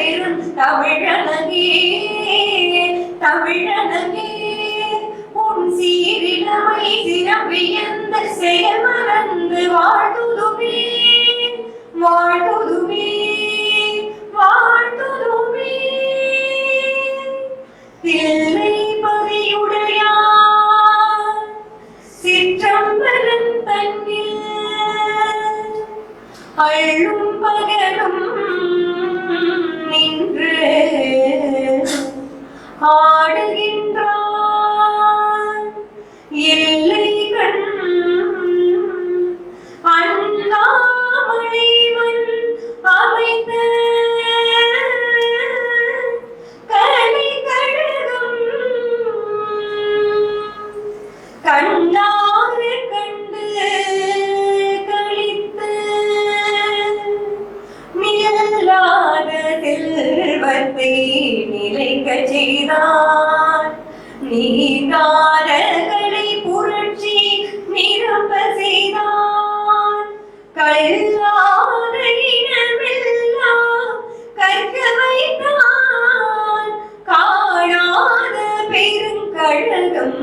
பெரும் தமிழனகே தமிழனகே உன் சீரிடமை சிறப்பியந்த செயல் மறந்து வாழ்த்துதுமே வாழ்த்துதுமே வாழ்த்துதுமே தில்லை பதியுடையார் சிற்றம்பலம் தன்னில் அள்ளும் பகலும் நின்று ஆடுகின்றான் எல்லை கண் அண்ணாமலைவன் அமைத்த கலிகழகம் கண்ணார கண்டு கழித்து மில்லாத செல்வத்தை நிலைக்க செய்தான் நீங்காரகளை புரட்சி நிரம்ப செய்தான் கல்லாத இனமெல்லாம் கற்க வைத்தான் காணாத பெருங்கழகம்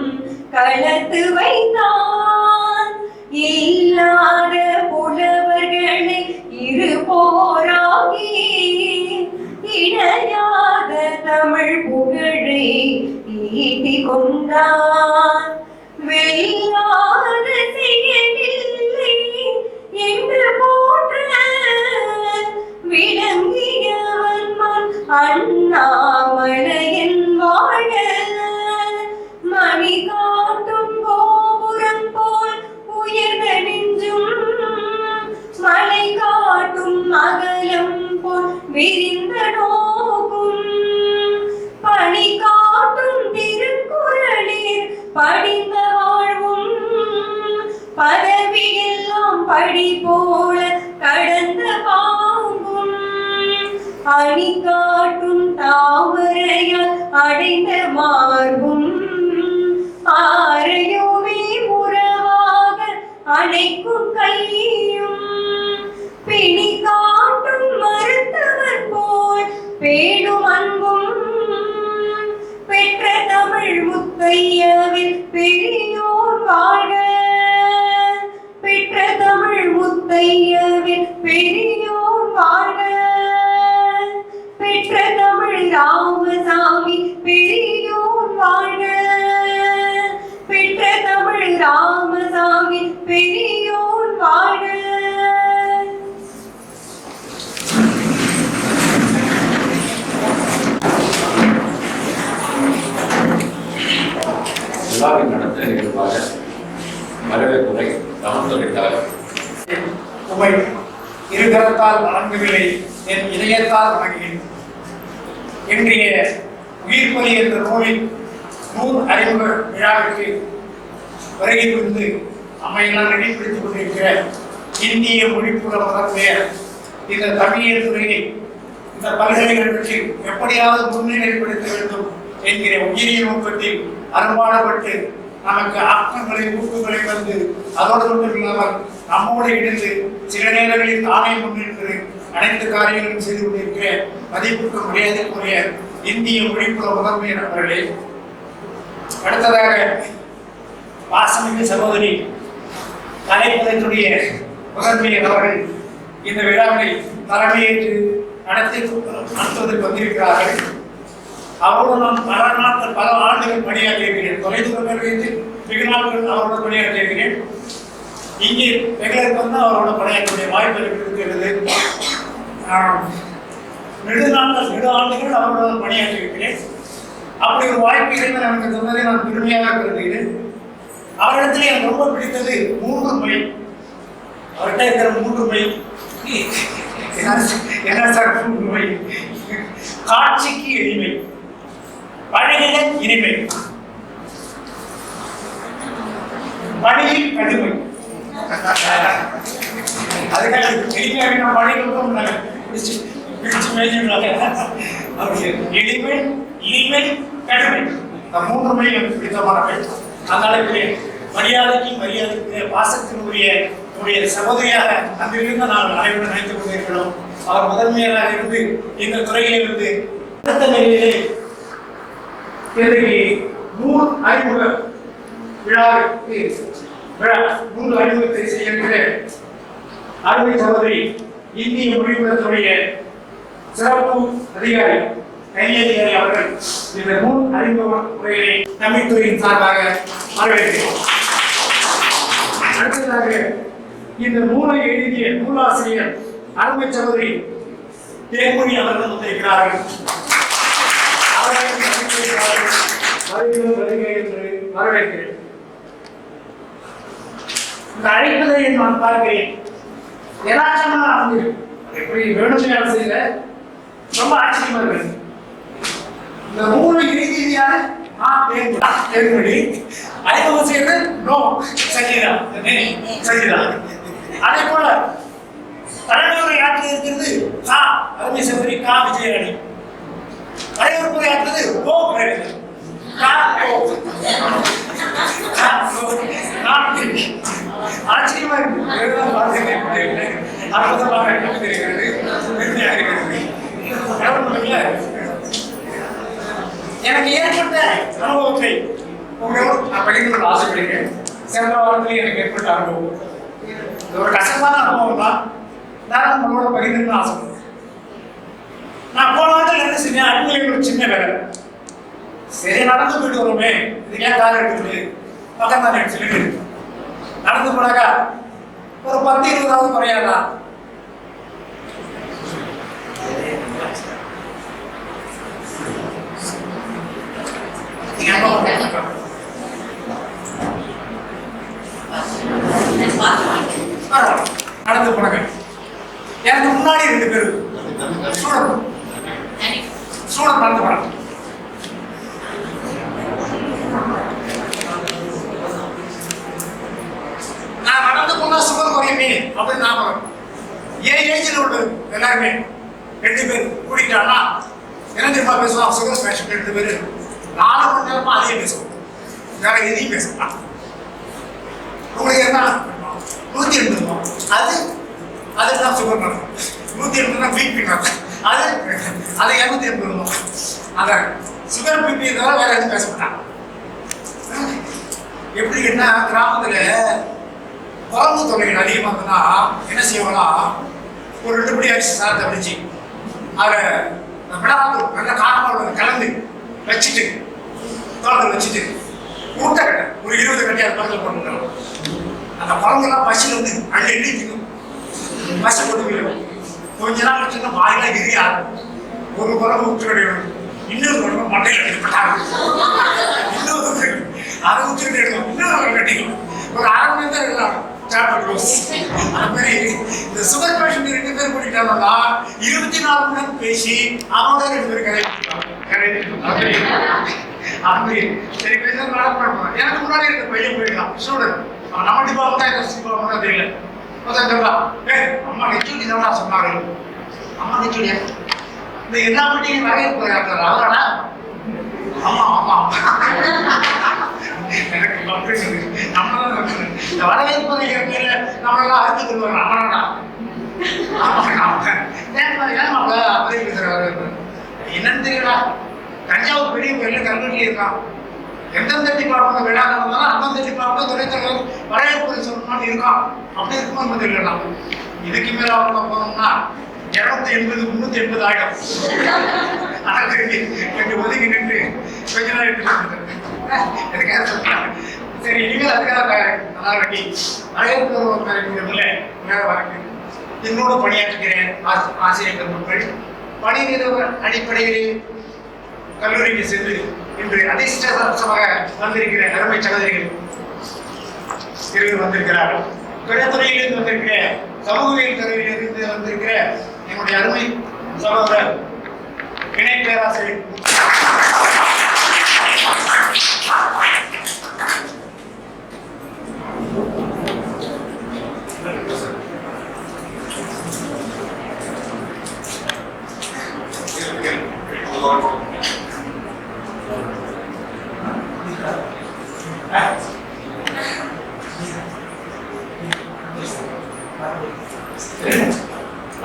களத்து வைத்தான் இல்லாத புலவர்களை இருபோராகி இணையாத தமிழ் புகழை ஈட்டி கொண்டான் வெல்லாத செயலில்லை என்று போற்ற விளங்கியவன் மன் அண்ணாமலையின் வாழ மணி காட்டும் கோபுரம் போல் உயர்ந்த நெஞ்சும் மலை காட்டும் அகலம் போல் விரிந்த நோக்கும் பணி காட்டும் திருக்குறளில் படிந்த வாழ்வும் பதவியெல்லாம் படி போல கடந்த பாங்கும் அணி காட்டும் தாமரையால் அடைந்த மார்பும் ஆரையுமே உறவாக அணைக்கும் கையும் பிணி காட்டும் மருத்துவர் போல் பேடும் அன்பும் பெற்ற தமிழ் முத்தையவில் பெரியோர் வாழ்க பெற்ற தமிழ் முத்தையவில் பெரியோர் வாழ்க பெற்ற தமிழ் ராமசாமி பெரியோர் வாழ்க பெற்ற தமிழ் ராமசாமி பெரியோர் வாழ்க. விழாவின் நடத்த நிகழ்வாக வரவேற்புரை ராமதுரைக்காக உமை இருகரத்தால் வணங்கவில்லை என் இதயத்தால் வணங்குகிறேன். இன்றைய உயிர்ப்பலி என்ற நூலின் நூல் அறிமுக விழாவிற்கு வருகை புரிந்து அம்மையெல்லாம் நினைப்படுத்திக் கொண்டிருக்கிற இந்திய மொழிப்புற முதன்மையர் இந்த தமிழியல் துறையை இந்த பல்கலைக்கழகத்தில் எப்படியாவது முன்னிலைப்படுத்த வேண்டும் என்கிற உயிரிய நோக்கத்தில் அரும்பாடுபட்டு நமக்கு ஆக்கங்களை ஊக்கங்களை வந்து அதோடு மட்டும் இல்லாமல் நம்மோடு இணைந்து சில நேரங்களில் தானே முன்னின்று அனைத்து காரியங்களும் செய்து கொண்டிருக்கிற மதிப்புக்கு மரியாதைக்குரிய இந்திய மொழிப்புற முதன்மையர் அவர்களே, அடுத்ததாக வாசமிகு சகோதரி கலைப்பதனுடைய முதன்மையர் அவர்கள் இந்த விழாவை தலைமையேற்று நடத்துவதற்கு வந்திருக்கிறார்கள். அவரோடு நான் பல ஆண்டுகள் பணியாற்றியிருக்கிறேன். தொலைதூர நிலையத்தில் வெகு நாட்கள் அவரோட பணியாற்றியிருக்கிறேன். இங்கே வெகுளருக்கு வந்து அவரோட பணியாற்றக்கூடிய வாய்ப்பு இருக்கிறது. நெடு ஆண்டுகள் அவரோட பணியாற்றியிருக்கிறேன். அப்படி ஒரு வாய்ப்பு இறைவன் எனக்கு சொன்னதை நான் பெருமையாக கருதுகிறேன். அவரிடத்தில் எனக்கு ரொம்ப பிடித்தது 3 மொழி. அவர்கிட்ட இருக்கிற 3 மொழி என்ன சார்? 3 மொழி: காட்சிக்கு எளிமை, பழகிய இனிமை, பணியில் கடுமை. அதுக்காக எளிமையாக பணிகளுக்கும் எளிமை, இனிமை, கடுமை. இந்த 3 மொழி எனக்கு பிடித்தமானவை. அதனால மரியாதைக்கு பாசத்தினுடைய சகோதரியாக அங்கிருந்து நான் அனைவரும் நினைத்துக் கொண்டிருக்கிறோம். அவர் முதன்மையாக இருந்து எங்கள் துறையிலே வந்து அடுத்த நிலையிலே இன்றைக்கு நூல் அறிமுக விழாவிற்கு நூல் அறிமுகத்தை செய்கின்ற அருமை சகோதரி இந்திய மொழிபெயர்த்துடைய சிறப்பு அதிகாரி கையதிகாரி அவர்கள் இந்த நூல் அறிமுக முறையிலே தமிழ்துறையின் சார்பாக வரவேற்கிறோம். அடுத்ததாக இந்த நூலை எழுதிய நூலாசிரியர் அருமை சகோதரி தேன்மொழி அவர்கள் வந்திருக்கிறார்கள். வரவேற்கிறேன். இந்த அழைப்பதை நான் பார்க்கிறேன். யதார்த்தமா வந்து எப்படி வேணுமே செய்யல, ரொம்ப ஆச்சரியமா இருக்கு. இந்த நூலை எழுதியார் தேன்மொழி, அறிமுகம் செய்யறது நோ சரிதான் சரிதான். அதே போல தலைவரை ஆற்றி இருக்கிறது கா அருமை சகோதரி கா விஜயராணி. தலைவரை ஆற்றுறது ஓ பிரேமன். ஆச்சரியமா இருக்கு. அற்புதமாக இருக்கிறது, பெருமையாக இருக்கிறது. எனக்கு ஏற்பட்ட அனுபவத்தை உங்களோடு நான் பகிர்ந்து கொள்ள ஆசைப்படுகிறேன். சென்ற வாரத்தில் எனக்கு ஏற்பட்ட அனுபவம் ஒரு கஷ்டமான அனுபவம் தான். நான் உங்களோட பகிர்ந்து ஆசைப்படுறேன். நான் போன வாரத்தில் என்ன செஞ்சேன், அன்புகளில் ஒரு சின்ன வேலை. சரி நடந்து போயிட்டு வருவோமே, இதுக்கு ஏன் கார் எடுத்துட்டு பக்கம் தானே சொல்லிட்டு நடந்து போனாக்கா ஒரு 10-20 குறையாதா? நடந்து போனாங்க. எனக்கு முன்னாடி 2 பேர் ஸ்டூடெண்ட் நடந்து போனாங்க. நான் நடந்து போனா சுகர் குறையுமே அப்படின்னு நான் ஏன் ஏஜில் உள்ள எல்லாருமே 2 பேர் கூட்டிட்டானா என்ன தெரியுமா பேசுவான்? சுகர் பேஷண்ட் 2 பேர் 4 மணி நேரமா அதையே பேசுவோம், வேற எதையும் பேசலாம். உங்களுக்கு என்ன 180 அது அதுதான் சுகர் நடக்கும். 180 பிபி நடக்கும். அது 280 அந்த சுகர் பிபி தவிர வேற எதுவும் பேச மாட்டாங்க. எப்படி என்ன கிராமத்துல குழம்பு தொகைகள் அதிகமாக இருந்ததுன்னா என்ன செய்வாங்கன்னா ஒரு 2 படி அரிசி சாதத்தை வடிச்சு அதை மிளகாத்தூள் நல்ல காரமாக கலந்து வச்சுட்டு தோட்டத்தில் வச்சுட்டு ஊட்ட கட்டை ஒரு 20 கட்டி அது பக்கத்தில் போட்டுருக்கோம். அந்த குழம்புலாம் பசியில் வந்து அள்ளி எண்ணி தின்னும். பசி போட்டு கொஞ்ச நாள் வச்சுன்னா வாயிலாம் எரியாது. ஒரு குழம்பு ஊற்ற கிடையாது, இன்னொரு குழம்பு மண்டையில் கட்டிப்பட்டாங்க, இன்னொரு அதை ஊற்றிட்டு எடுக்கும், இன்னொரு கட்டிக்கும். ஒரு 1/2 மணி நேரம் இருக்கலாம் சாப்பிட்டு க்ளோஸ். அது மாதிரி இந்த சுகர் பேஷண்ட் 2 பேர் பண்ணிட்டாங்கன்னா 24 மணி நேரம் பேசி அவனோட 2 பேர் அப்படி சரி பேச நடக்கும். எனக்கு முன்னாடி இருக்க பையன் போயிடலாம் ஸ்டூடெண்ட், நம்ம டிபார்ட்மெண்ட் தான் டிபார்ட்மெண்ட் தெரியல. அம்மா நெச்சுடி தான் சொன்னாரு. அம்மா நெச்சுடியா இந்த எல்லா மீட்டிங் நிறைய போயிருக்காரு அவராடா? ஆமா ஆமா எனக்கு நம்மதான் இந்த வரவேற்பு நிகழ்ச்சியில நம்மளெல்லாம் அறுத்து கொள்வாங்க. அம்மனாடா என்னன்னு தெரியல. தஞ்சாவூர் பெரிய கோயில கல்வெட்டுல இருக்கான். எந்தெந்த டிபார்ட்மெண்ட் விழா நடந்தாலும் அந்தந்த டிபார்ட்மெண்ட் துணைத்தலைவர் வரவேற்பு சொல்லணும்னு இருக்கான். அப்படி இருக்கும்போது தெரியல. இதுக்கு மேல அவங்க போனோம்னா 280 380 ஆயிடும். ஒதுக்கி நின்று கொஞ்ச நாள் சரி இனிமேல் அதுக்காக நல்லா கட்டி வரவேற்பு என்னோட பணியாற்றுகிறேன் ஆசிரியர் பெருமக்கள். பணி நிறுவ அடிப்படையில் கல்லூரிக்கு சென்று இன்று அதிர்ஷ்டமாக வந்திருக்கிற அருமை சகோதரிகள் வந்திருக்கிறார்கள். துறையிலிருந்து வந்திருக்கிற சமூகவியல் துறையிலிருந்து வந்திருக்கிற என்னுடைய அருமை சகோதரர் இணை பேராசிரியர்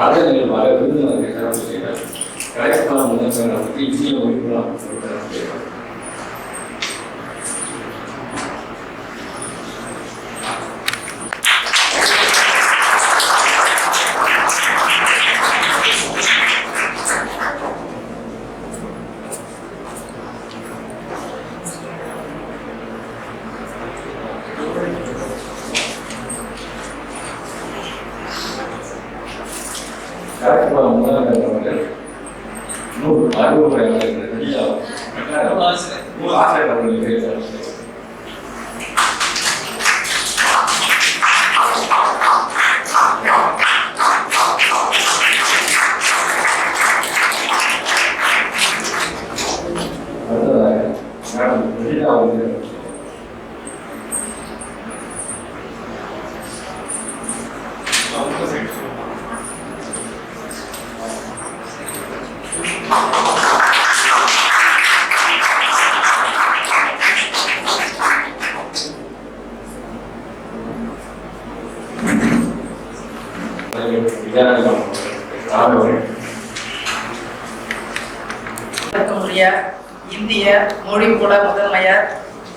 அதை நீங்கள் பல விருதுநகர் சிறப்பு செய்கிறார். கலைக்கான முதல்வரை பற்றி இந்திய உறுப்பினர் செய்கிறார். கலைக்கான முதல்வர்கள் 100 அறிவுரையாளர்கள் ஆசிரியர்கள் இந்திய மொழிக்கூட முதன்மையர்,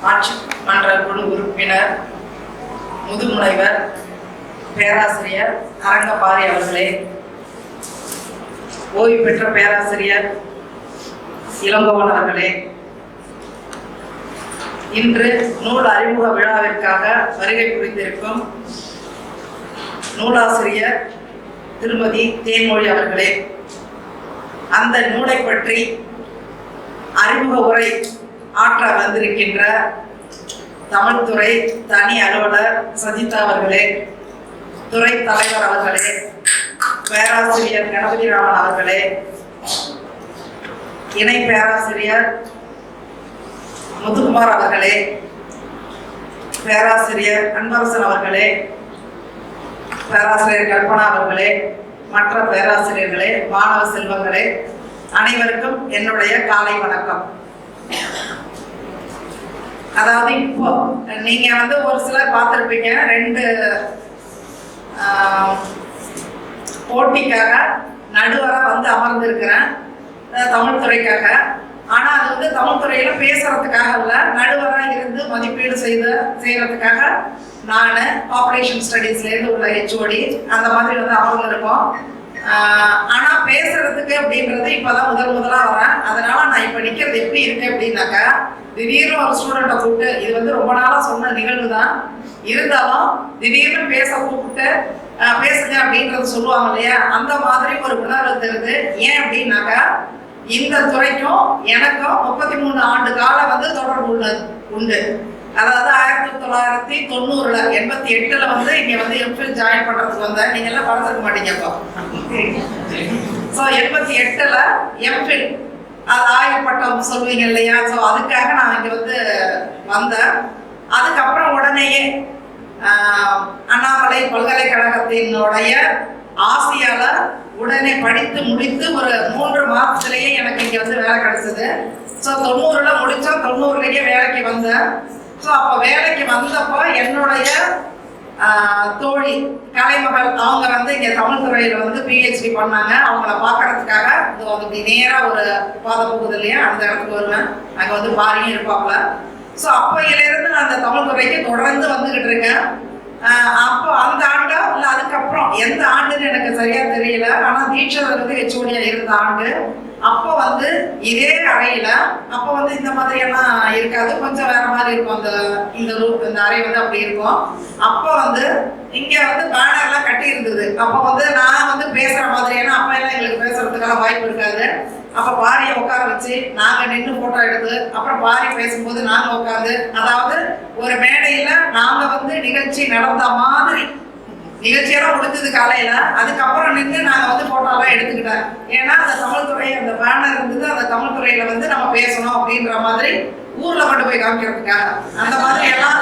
ஆட்சி மன்ற குழு உறுப்பினர், முதுமுனைவர், பேராசிரியர் அரங்கபாரி அவர்களே, ஓய்வு பெற்ற பேராசிரியர் இளங்கோவன் அவர்களே, இன்று நூல் அறிமுக விழாவிற்காக வருகை புரிந்திருக்கும் நூலாசிரியர் திருமதி தேன்மொழி அவர்களே, அந்த நூலை பற்றி அறிமுக உரை ஆற்ற வந்திருக்கின்ற தமிழ்துறை தனி அலுவலர் சஜிதா அவர்களே, துறை தலைவர் அவர்களே, பேராசிரியர் கணபதி ராமன் அவர்களே, இணை பேராசிரியர் முத்துக்குமார் அவர்களே, பேராசிரியர் அன்பரசன் அவர்களே, பேராசிரியர் கல்பனா அவர்களே, மற்ற பேராசிரியர்களே, மாணவ செல்வங்களே, அனைவருக்கும் என்னுடைய காலை வணக்கம். அதாவது இப்போ நீங்க ஒரு சிலர் பார்த்திருப்பீங்க, 2 போட்டிக்காக நடுவரா அமர்ந்திருக்கிறேன் தமிழ் துறைக்காக. ஆனா அது தமிழ் துறையில பேசுறதுக்காக இல்ல, நடுவரா இருந்து மதிப்பீடு செய்யறதுக்காக நான் பாப்புலேஷன் ஸ்டடீஸ்ல இருந்து உள்ள ஹெச்ஓடி அந்த மாதிரி அமர்ந்திருக்கோம். ஆனா பேசுறதுக்கு அப்படின்றது இப்பதான் முதலா வரேன். அதனால நான் இப்ப நிக்கிறது எப்படி இருக்கு அப்படின்னாக்கா, திடீர்னு ஒரு ஸ்டூடெண்ட்டை கூப்பிட்டு, இது ரொம்ப நாளா சொன்ன நிகழ்வு தான், இருந்தாலும் திடீர்னு கூப்பிட்டு பேசுங்க அப்படின்றது சொல்லுவாங்க இல்லையா, அந்த மாதிரி ஒரு உணர்வு தருது. ஏன் அப்படின்னாக்கா, இந்த துறைக்கும் எனக்கும் 33 ஆண்டு கால தொடர்பு உண்டு. அதாவது 1990 88ல இங்க எம்ஃபில் ஜாயின் பண்றதுக்கு வந்தேன். நீங்க எல்லாம் பார்த்துக்க மாட்டீங்க. அப்போ 88ல எம்ஃபில், அது ஆய்வு பட்டம் சொல்லுவீங்க இல்லையா, ஸோ அதுக்காக நான் இங்க வந்தேன். அதுக்கப்புறம் உடனேயே அண்ணாமலை பல்கலைக்கழகத்தினுடைய ஆசியால உடனே படித்து முடித்து ஒரு 3 மாதத்திலேயே எனக்கு இங்க வேலை கிடைச்சது. ஸோ 90ல முடிச்சோம், 90லயே வேலைக்கு வந்தேன். ஸோ அப்போ வேலைக்கு வந்தப்போ என்னுடைய தோழி கலைமகள் அவங்க இங்கே தமிழ் துறையில் பிஹெச்டி பண்ணாங்க. அவங்கள பார்க்கறதுக்காக இப்படி நேராக ஒரு பாதை போகுது இல்லையா, அந்த இடத்துக்கு வருவேன். அங்கே பாரியும் இருப்பாப்புல. ஸோ அப்போயிலேருந்து நான் அந்த தமிழ் துறைக்கு தொடர்ந்து வந்துகிட்டு இருக்கேன். அப்போ அந்த ஆண்டா இல்லை அதுக்கப்புறம் எந்த ஆண்டுன்னு எனக்கு சரியா தெரியல. ஆனால் தீட்சர் ஹெச்ஓடியா இருந்த ஆண்டு. அப்போ இதே அறையில அப்போ இந்த மாதிரி எல்லாம் இருக்காது, கொஞ்சம் வேற மாதிரி இருக்கும். இந்த அறை அப்படி இருக்கும். அப்போ இங்க பேனர்லாம் கட்டி இருந்தது. அப்போ நான் பேசுற மாதிரி, ஏன்னா அப்ப எல்லாம் எங்களுக்கு பேசுறதுக்கான வாய்ப்பு இருக்காது. அப்ப பாரியை உட்கார வச்சு நாங்க நின்று போட்டோ எடுத்து, அப்புறம் பாரி பேசும்போது நாங்க உட்காந்து, அதாவது ஒரு மேடையில நாங்க நிகழ்ச்சி நடந்த மாதிரி, நிகழ்ச்சியெல்லாம் முடிஞ்சது காலையில, அதுக்கப்புறம் நின்று நாங்க போட்டோலாம் எடுத்துக்கிட்டேன். ஏன்னா அந்த தமிழ் துறை அந்த பேனர் இருந்தது, அந்த தமிழ் துறையில நம்ம பேசணும் அப்படின்ற மாதிரி ஊர்ல கொண்டு போய் காமிக்கிறதுக்காக அந்த மாதிரி எல்லாம்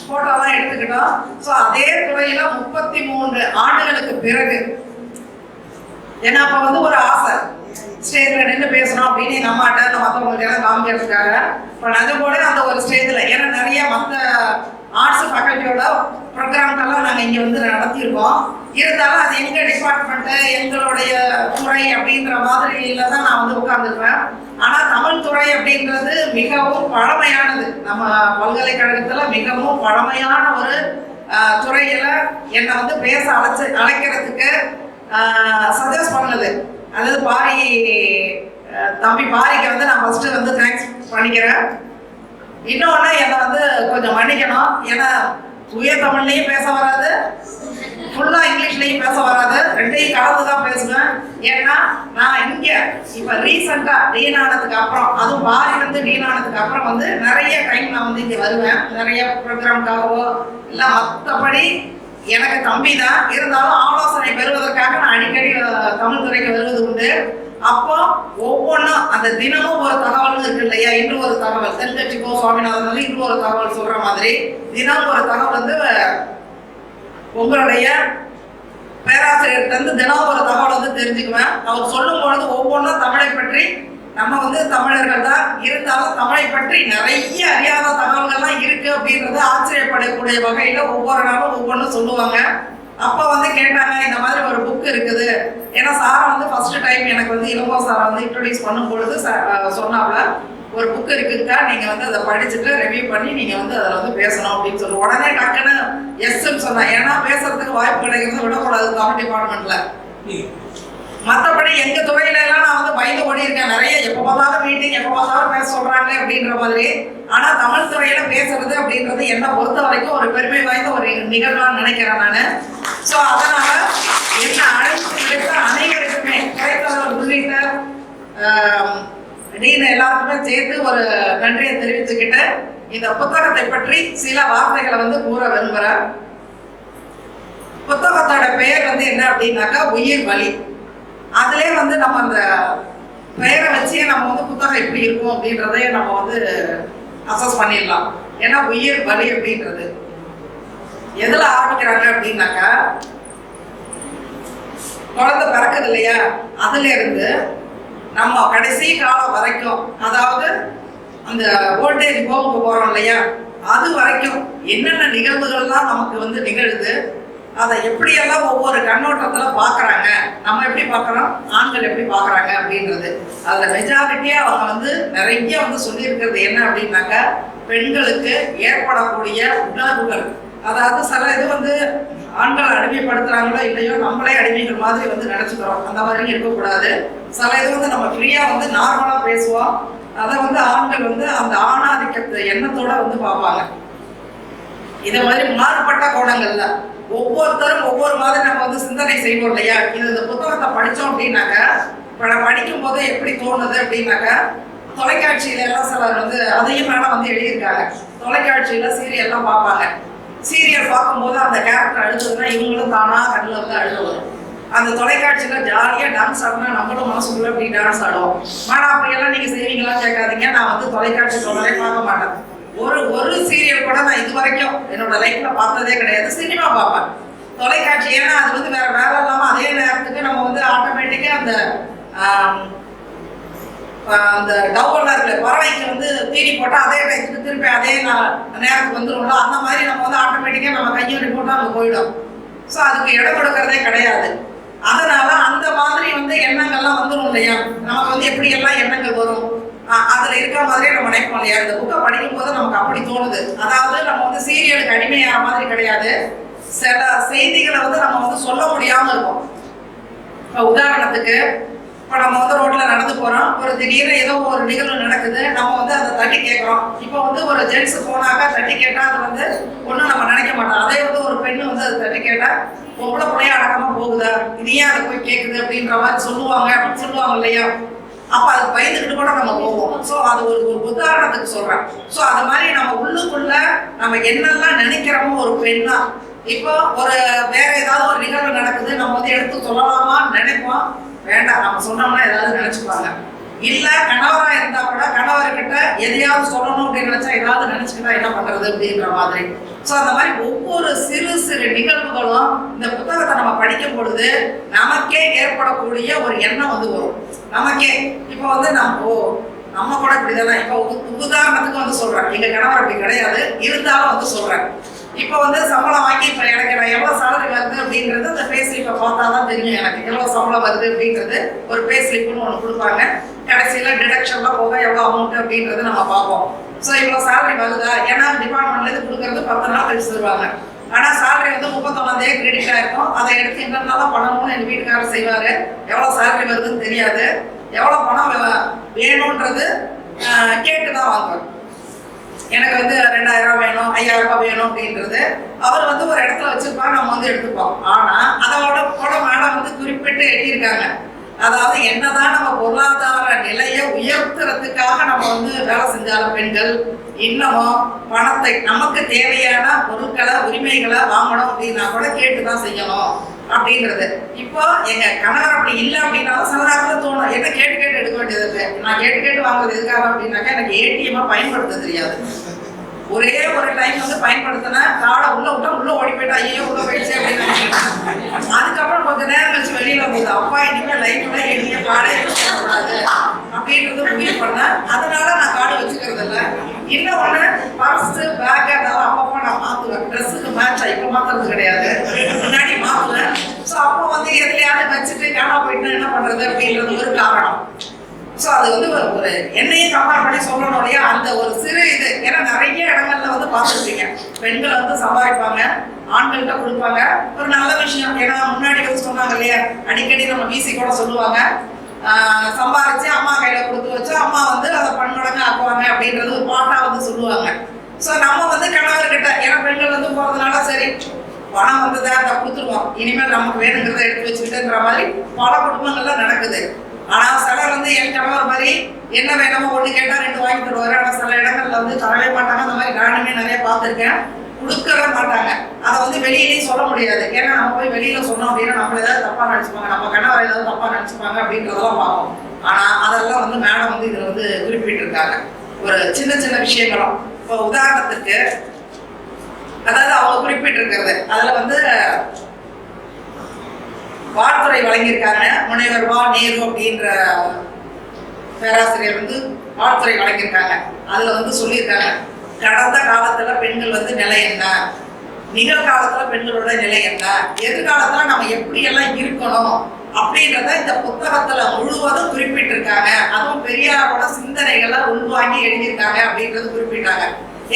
போட்டோலாம் எடுத்துக்கிட்டோம். ஸோ அதே துறையில 33 ஆண்டுகளுக்கு பிறகு, ஏன்னா அப்ப ஒரு ஆசை ஸ்டேஜ்ல நின்று பேசணும் அப்படின்னு எங்க அம்மாட்ட மற்றவங்களுக்கு எல்லாம் காமிக்கிறதுக்காக. இப்போ அது போல அந்த ஒரு ஸ்டேஜ்ல, ஏன்னா நிறைய மற்ற ஆர்ட்ஸ் ஃபேக்கல்ட்டியோட ப்ரோக்ராம்கெல்லாம் நாங்கள் இங்கே வந்து நடத்தியிருக்கோம். இருந்தாலும் அது எங்கள் டிபார்ட்மெண்ட்டு எங்களுடைய துறை அப்படின்ற மாதிரியில தான் நான் வந்து உட்காந்துருப்பேன். ஆனால் தமிழ் துறை அப்படின்றது மிகவும் பழமையானது. நம்ம பல்கலைக்கழகத்தில் மிகவும் பழமையான ஒரு துறையில் என்னை வந்து பேச அழைக்கிறதுக்கு சஜஸ்ட் பண்ணது. அதாவது தம்பி பாரிக்கு வந்து நான் ஃபர்ஸ்ட் வந்து தேங்க்ஸ் பண்ணிக்கிறேன். இன்னொன்று என்னை வந்து கொஞ்சம் மன்னிக்கணும். ஏன்னா தூய தமிழ்லையும் பேச வராது, ஃபுல்லாக இங்கிலீஷ்லையும் பேச வராது, ரெண்டையும் கலந்து தான் பேசுவேன். ஏன்னா நான் இங்கே இப்போ ரீசெண்டாக டீன் ஆனதுக்கு அப்புறம், அதுவும் பாரி வந்து டீன் ஆனதுக்கு அப்புறம் வந்து நிறைய டைம் நான் வந்து இங்கே வருவேன். நிறைய ப்ரோக்ராம்காகவோ இல்லை மற்றபடி எனக்கு தம்பி தான். இருந்தாலும் ஆலோசனை பெறுவதற்காக நான் அடிக்கடி தமிழ் துறைக்கு வருவது உண்டு. அப்போ ஒவ்வொன்றும் அந்த தினமும் ஒரு தகவல்னு இருக்கு இல்லையா, இன்று ஒரு தகவல், தென்கட்சிக்கோ சுவாமிநாதன் வந்து இன்று ஒரு தகவல் சொல்ற மாதிரி தினம் ஒரு தகவல் வந்து உங்களுடைய பேராசிரியர்கிட்ட இருந்து தினம் ஒரு தகவல் வந்து தெரிஞ்சுக்குவேன். அவர் சொல்லும் பொழுது ஒவ்வொன்றும் தமிழை பற்றி, நம்ம வந்து தமிழர்கள் தான், இருந்தாலும் தமிழை பற்றி நிறைய அறியாத தகவல்கள்லாம் இருக்கு அப்படின்றது ஆச்சரியப்படக்கூடிய வகையில ஒவ்வொரு நாளும் ஒவ்வொன்றும் சொல்லுவாங்க. அப்போ வந்து கேட்டாங்க, இந்த மாதிரி ஒரு புக் இருக்குது. ஏன்னா சாரை வந்து ஃபர்ஸ்ட் டைம் எனக்கு வந்து இளங்கோ சாரை வந்து இன்ட்ரோடியூஸ் பண்ணும் பொழுது சொன்னாப்ல, ஒரு புக் இருக்குக்கா, நீங்கள் வந்து அதை படிச்சுட்டு ரிவ்யூ பண்ணி நீங்கள் வந்து அதில் வந்து பேசணும் அப்படின்னு சொல்லி உடனே டக்குன்னு எஸ்ன்னு சொன்னேன். ஏன்னா பேசுறதுக்கு வாய்ப்பு கிடைக்கிறது விடக்கூடாது தமிழ் டிபார்ட்மெண்ட்ல. மற்றபடி எங்க துறையில எல்லாம் நான் வந்து பயந்து ஓடி இருக்கேன். நிறைய எப்போ பார்த்தாலும் மீட்டிங், எப்போ பார்த்தாலும் பேச சொல்றாங்க அப்படின்ற மாதிரி. ஆனா தமிழ் துறையில பேசுறது அப்படின்றது என்னை பொறுத்த வரைக்கும் ஒரு பெருமை வாய்ந்த ஒரு நிகழ்வான்னு நினைக்கிறேன் நான். ஸோ அதனால என்ன அழைப்பு கிடைத்த அனைவருக்குமே துறைத்தலைவர் உள்ளிட்ட டீன் எல்லாருக்குமே சேர்த்து ஒரு நன்றியை தெரிவிச்சுக்கிட்டு இந்த புத்தகத்தை பற்றி சில வார்த்தைகளை வந்து கூற விரும்புகிறேன். புத்தகத்தோட பெயர் வந்து என்ன அப்படின்னாக்கா உயிர் வலி. அதுலேயே வந்து நம்ம அந்த பெயரை வச்சே நம்ம வந்து புத்தகம் எப்படி இருக்கும் அப்படின்றதையே நம்ம வந்து அசஸ் பண்ணிடலாம். ஏன்னா உயிர் வலி அப்படின்றது எதுல ஆரம்பிக்கிறாங்க அப்படின்னாக்கா, குழந்தை பிறக்குது இல்லையா, அதுல இருந்து நம்ம கடைசி காலம் வரைக்கும், அதாவது அந்த ஓல்டேஜ் ஹோமுக்கு போறோம் இல்லையா, அது வரைக்கும் என்னென்ன நிகழ்வுகள்லாம் நமக்கு வந்து நிகழுது, அதை எப்படியெல்லாம் ஒவ்வொரு கண்ணோட்டத்துல பாக்குறாங்க, நம்ம எப்படி பாக்குறோம், ஆண்கள் எப்படி பாக்குறாங்க அப்படின்றது. அதுல மெஜாரிட்டியா அவங்க வந்து நிறைய வந்து சொல்லி இருக்கிறது என்ன அப்படின்னாக்கா, பெண்களுக்கு ஏற்படக்கூடிய உணர்வுகள், அதாவது சில இது வந்து ஆண்கள் அடிமைப்படுத்துறாங்களோ இல்லையோ நம்மளே அடிமைகள் மாதிரி வந்து நினைச்சுக்கிறோம். அந்த மாதிரி இருக்கக்கூடாது. சில இது வந்து நம்ம ஃப்ரீயா வந்து நார்மலா பேசுவோம். அதை வந்து ஆண்கள் வந்து அந்த ஆணாதிக்கத்தை எண்ணத்தோட வந்து பார்ப்பாங்க. இதை மாதிரி மாறுபட்ட கோணங்கள்ல ஒவ்வொருத்தரும் ஒவ்வொரு மாதிரி நம்ம வந்து சிந்தனை செய்வோம் இல்லையா. இந்த புத்தகத்தை படித்தோம் அப்படின்னாக்கா, இப்போ நான் படிக்கும் போது எப்படி தோணுது அப்படின்னாக்கா, தொலைக்காட்சியில எல்லாம் சிலர் வந்து அதையும் மேடம் வந்து எழுதியிருக்காங்க. தொலைக்காட்சியில சீரியல்லாம் பார்ப்பாங்க. சீரியல் பார்க்கும்போது அந்த கேரக்டர் அழுதுன்னா இவங்களும் தானா கண்ணில் வந்து அழுது வரும். அந்த தொலைக்காட்சியில ஜாலியாக டான்ஸ் ஆடினா நம்மளும் மனசுக்குள்ள அப்படி டான்ஸ் ஆடுவோம். ஆனால் அப்படியெல்லாம் நீங்கள் செய்வீங்களான்னு கேட்காதீங்க. நான் வந்து தொலைக்காட்சி தொடரே பார்க்க மாட்டேன். ஒரு சீரியல் கூட நான் இது வரைக்கும் என்னோட லைஃப்ல பார்த்ததே கிடையாது. சினிமா பார்ப்பேன், தொலைக்காட்சி. ஏன்னா அது வந்து வேற வேலை இல்லாமல் அதே நேரத்துக்கு நம்ம வந்து ஆட்டோமேட்டிக்கா அந்த டவுன்ல இருக்கிற பறவைக்கு வந்து தீனி போட்டால் அதே டைத்துக்கு திருப்பி அதே நேரத்துக்கு வந்துடும்ல, அந்த மாதிரி நம்ம வந்து ஆட்டோமேட்டிக்கா நம்ம கையை ரிப்போர்ட்டா அங்கே போயிடும். ஸோ அதுக்கு இடம் கொடுக்கறதே கிடையாது. அதனால அந்த மாதிரி வந்து எண்ணங்கள்லாம் வந்துடும் இல்லையா, நமக்கு வந்து எப்படி எல்லாம் எண்ணங்கள் வரும், அதுல இருக்கிற மாதிரியே நம்ம நினைப்போம் இல்லையா. இந்த புக்கை படிக்கும் போது நமக்கு அப்படி தோணுது. அதாவது நம்ம வந்து சீரியலுக்கு அடிமையான மாதிரி கிடையாது. சில செய்திகளை வந்து நம்ம வந்து சொல்ல முடியாம இருக்கும். இப்போ உதாரணத்துக்கு, இப்போ நம்ம வந்து ரோட்ல நடந்து போறோம், ஒரு திடீர்னு ஏதோ ஒரு நிகழ்வு நடக்குது, நம்ம வந்து அதை தட்டி கேட்கிறோம். இப்போ வந்து ஒரு ஜென்ஸ் போனாக்கா தட்டி கேட்டா அது வந்து ஒன்றும் நம்ம நினைக்க மாட்டோம். அதே வந்து ஒரு பெண்ணு வந்து அதை தட்டி கேட்டா உங்களை பிள்ளைய அடக்கமா போகுதா, இது ஏன் அதை போய் கேட்குது அப்படின்ற மாதிரி சொல்லுவாங்க அப்படின்னு சொல்லுவாங்க இல்லையா. அப்போ அது பயந்துக்கிட்டு கூட நம்ம போவோம். ஸோ அது ஒரு உதாரணத்துக்கு சொல்றேன். ஸோ அது மாதிரி நம்ம உள்ளுக்குள்ள நம்ம என்னெல்லாம் நினைக்கிறோமோ ஒரு பெண்ணா, இப்போ ஒரு வேற ஏதாவது ஒரு நிகழ்வு நடக்குது, நம்ம வந்து எடுத்து சொல்லலாமான்னு நினைப்போம். வேண்டாம், நம்ம சொன்னோம்னா ஏதாவது நினைச்சுக்குவாங்க. இல்ல கணவரா இருந்தா கூட கணவர்கிட்ட எதையாவது சொல்லணும் அப்படின்னு நினைச்சா ஏதாவது நினைச்சுக்கிட்டா என்ன பண்றது அப்படின்ற மாதிரி. ஸோ அந்த மாதிரி ஒவ்வொரு சிறு சிறு நிகழ்வுகளும் இந்த புத்தகத்தை நம்ம படிக்கும் பொழுது நமக்கே ஏற்படக்கூடிய ஒரு எண்ணம் வந்து வரும். நமக்கே இப்போ வந்து நம்ம நம்ம கூட இப்படிதான். இப்போ உதாரணத்துக்கு வந்து சொல்றேன், எங்க கணவர் அப்படி கிடையாது, இருந்தாலும் வந்து சொல்றேன். இப்போ வந்து சம்பளம் வாங்கி இப்போ எனக்கு நான் எவ்வளவு சேலரி வருது அப்படின்றது அந்த பே ஸ்லிப்பை பார்த்தா தான் தெரியும் எனக்கு எவ்வளவு சம்பளம் வருது அப்படின்றது. ஒரு பே ஸ்லிப்னு ஒன்று கொடுப்பாங்க, கடைசியில டிடக்ஷன்லாம் போக எவ்வளவு அமௌண்ட் அப்படின்றது நம்ம பார்ப்போம். ஸோ இவ்வளோ சேலரி வருதா, ஏன்னா டிபார்ட்மெண்ட்லேருந்து கொடுக்கறது 10 நாள் கழிச்சு தருவாங்க. ஆனால் சேலரி வந்து 31 கிரெடிட் ஆயிருக்கும். அதை எடுத்து என்னென்னலாம் பண்ணணும்னு எங்கள் வீட்டுக்காரர் செய்வார். எவ்வளோ சேலரி வருதுன்னு தெரியாது, எவ்வளோ பணம் வேணுன்றது கேட்டு தான் வாங்குவார். எனக்கு வந்து 2000 ரூபாய் வேணும், 5000 ரூபாய் வேணும் அப்படின்றது அவர் வந்து ஒரு இடத்துல வச்சிருப்பாங்க, நம்ம வந்து எடுத்துப்போம். ஆனால் அதோட கூட மேடம் வந்து குறிப்பிட்டு எழுதியிருக்காங்க, அதாவது என்னதான் நம்ம பொருளாதார நிலையை உயர்த்துறதுக்காக நம்ம வந்து வேலை செஞ்சாலும் பெண்கள் இன்னமும் பணத்தை நமக்கு தேவையான பொருட்களை உரிமைகளை வாங்கணும் அப்படின்னா கூட கேட்டுதான் செய்யணும் அப்படின்றது. இப்போ எங்க கணவர் அப்படி இல்லை அப்படின்னாலும் சில நேரத்தில் தோணும், என்ன கேட்டு எடுக்க வேண்டியது இருக்கு. நான் கேட்டு வாங்குறது எதுக்காக அப்படின்னாக்கா எனக்கு ஏடிஎம்மா பயன்படுத்த தெரியாது. ஒரே ஒரு டைம் வந்து பயன்படுத்தினா காடை உள்ள விட்டா உள்ள ஓடி போயிட்டா, ஐயோ உள்ள போயிடுச்சு அப்படின்னு நினைக்கிறேன். அதுக்கப்புறம் கொஞ்சம் நேரம் கழிச்சு வெளியில போகுது, அப்பா இனிமேல் லைஃப்ல எளிய காடை யூஸ் பண்ணக்கூடாது அப்படின்றது முடிவு பண்ணேன். அதனால நான் காடை வச்சுக்கிறது இல்லை. இன்னும் ஒண்ணு, பர்ஸ் பேக் அதெல்லாம் அப்பப்போ நான் மாத்துவேன், ட்ரெஸ்ஸுக்கு மேட்சா. இப்போ மாத்துறது கிடையாது, முன்னாடி மாத்துவேன். ஸோ அப்போ வந்து எதுலையாவது வச்சுட்டு காணா போயிட்டு என்ன பண்றது அப்படின்றது ஒரு காரணம். ஸோ அது வந்து ஒரு என்னையும் கம்பேர் பண்ணி சொல்லணும் இல்லையா, அந்த ஒரு சிறு இது. ஏன்னா நிறைய இடங்கள்ல வந்து பார்த்துருப்பீங்க, பெண்களை வந்து சம்பாதிப்பாங்க, ஆண்கள்கிட்ட கொடுப்பாங்க. ஒரு நல்ல விஷயம், ஏன்னா முன்னாடி வந்து சொன்னாங்க இல்லையா, அடிக்கடி நம்ம வீசி கூட சொல்லுவாங்க, சம்பாதிச்சு அம்மா கையில கொடுத்து வச்சு அம்மா வந்து அதை பன்மடங்கு ஆக்குவாங்க அப்படின்றது ஒரு பாட்டா வந்து சொல்லுவாங்க. ஸோ நம்ம வந்து கணவர்கிட்ட, ஏன்னா பெண்கள் வந்து போறதுனால சரி பணம் வந்ததை அதை கொடுத்துருவோம், இனிமேல் நமக்கு வேணுங்கிறத எடுத்து வச்சுக்கிட்டுன்ற மாதிரி பல குடும்பங்கள்ல நடக்குது. ஆனா சிலர் வந்து என் கணவர் மாதிரி என்ன வேணுமோ ஒண்ணு கேட்டா 2 வாங்கி தருவாரு. ஆனா சில இடங்கள்ல வந்து தரவே மாட்டாங்க. அந்த மாதிரி நானுமே நிறைய பார்த்துருக்கேன், கொடுக்கவே மாட்டாங்க. அதை வந்து வெளியிலேயும் சொல்ல முடியாது, ஏன்னா நம்ம போய் வெளியில சொன்னோம் அப்படின்னா நம்மள ஏதாவது தப்பா நினைச்சுப்பாங்க, நம்ம கணவர் ஏதாவது தப்பா நினைச்சுப்பாங்க அப்படின்றதெல்லாம் பார்ப்போம். ஆனா அதெல்லாம் வந்து மேடம் வந்து இதுல வந்து குறிப்பிட்டு இருக்காங்க, ஒரு சின்ன சின்ன விஷயங்களும். இப்போ உதாரணத்துக்கு அதாவது அவங்க குறிப்பிட்டு இருக்கிறது, அதுல வந்து வாழ்த்துறை வழங்கியிருக்காங்க. முனைவர் வா நேரு அப்படின்ற பேராசிரியர் வந்து வாழ்த்துறை வழங்கியிருக்காங்க. அதுல வந்து சொல்லியிருக்காங்க, கடந்த காலத்துல பெண்கள் வந்து நிலை என்ன, நிகழ்காலத்துல பெண்களோட நிலை என்ன, எதிர்காலத்துல நம்ம எப்படி எல்லாம் இருக்கணும் அப்படின்றத இந்த புத்தகத்துல முழுவதும் குறிப்பிட்டிருக்காங்க. அதுவும் பெரியாரோட சிந்தனைகளை உள்வாங்கி எழுதியிருக்காங்க அப்படின்றது குறிப்பிட்டாங்க.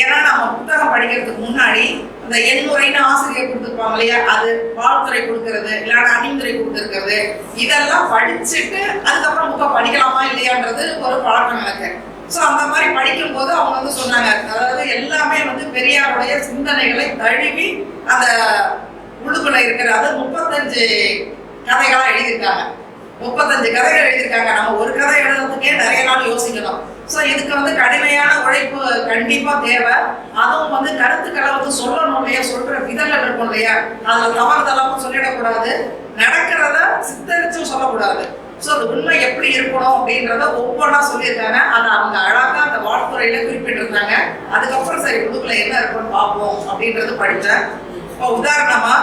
ஏன்னா நம்ம புத்தகம் படிக்கிறதுக்கு முன்னாடி இந்த எண்முறைன்னு ஆசிரியர் கொடுத்துருப்பாங்க இல்லையா, அது வாழ்த்துறை கொடுக்கறது இல்லைன்னா அணிந்துரை கொடுத்துருக்கிறது, இதெல்லாம் படிச்சுட்டு அதுக்கப்புறம் புத்தகம் படிக்கலாமா இல்லையான்றது ஒரு பழக்கம் எனக்கு. ஸோ அந்த மாதிரி படிக்கும் போது அவங்க வந்து சொன்னாங்க, அதாவது எல்லாமே வந்து பெரியாருடைய சிந்தனைகளை தழுவி அந்த உள்ளுக்குள்ள இருக்கிற, அது 35 கதைகளா எழுதியிருக்காங்க. 35 கதைகள் எழுதியிருக்காங்க. நம்ம ஒரு கதை எழுதுறதுக்கே நிறைய நாள் யோசிக்கணும். ஸோ இதுக்கு வந்து கடுமையான உழைப்பு கண்டிப்பா தேவை. அதுவும் வந்து கருத்துக்களை வந்து சொல்லணும் இல்லையா, சொல்ற விதங்கள் இருக்கும் இல்லையா, அதுல தவறுதலாவும் சொல்லிடக்கூடாது, நடக்கிறத சித்தரிச்சும் சொல்லக்கூடாது. ஸோ அது உண்மை எப்படி இருக்கணும் அப்படின்றத ஒவ்வொன்றா சொல்லியிருக்காங்க. அதை அவங்க அழகா அந்த வாழ்த்துறையில குறிப்பிட்டிருந்தாங்க. அதுக்கப்புறம் சரி புதுக்குள்ள என்ன இருக்குன்னு பார்ப்போம் அப்படின்றது படித்தேன். இப்போ உதாரணமா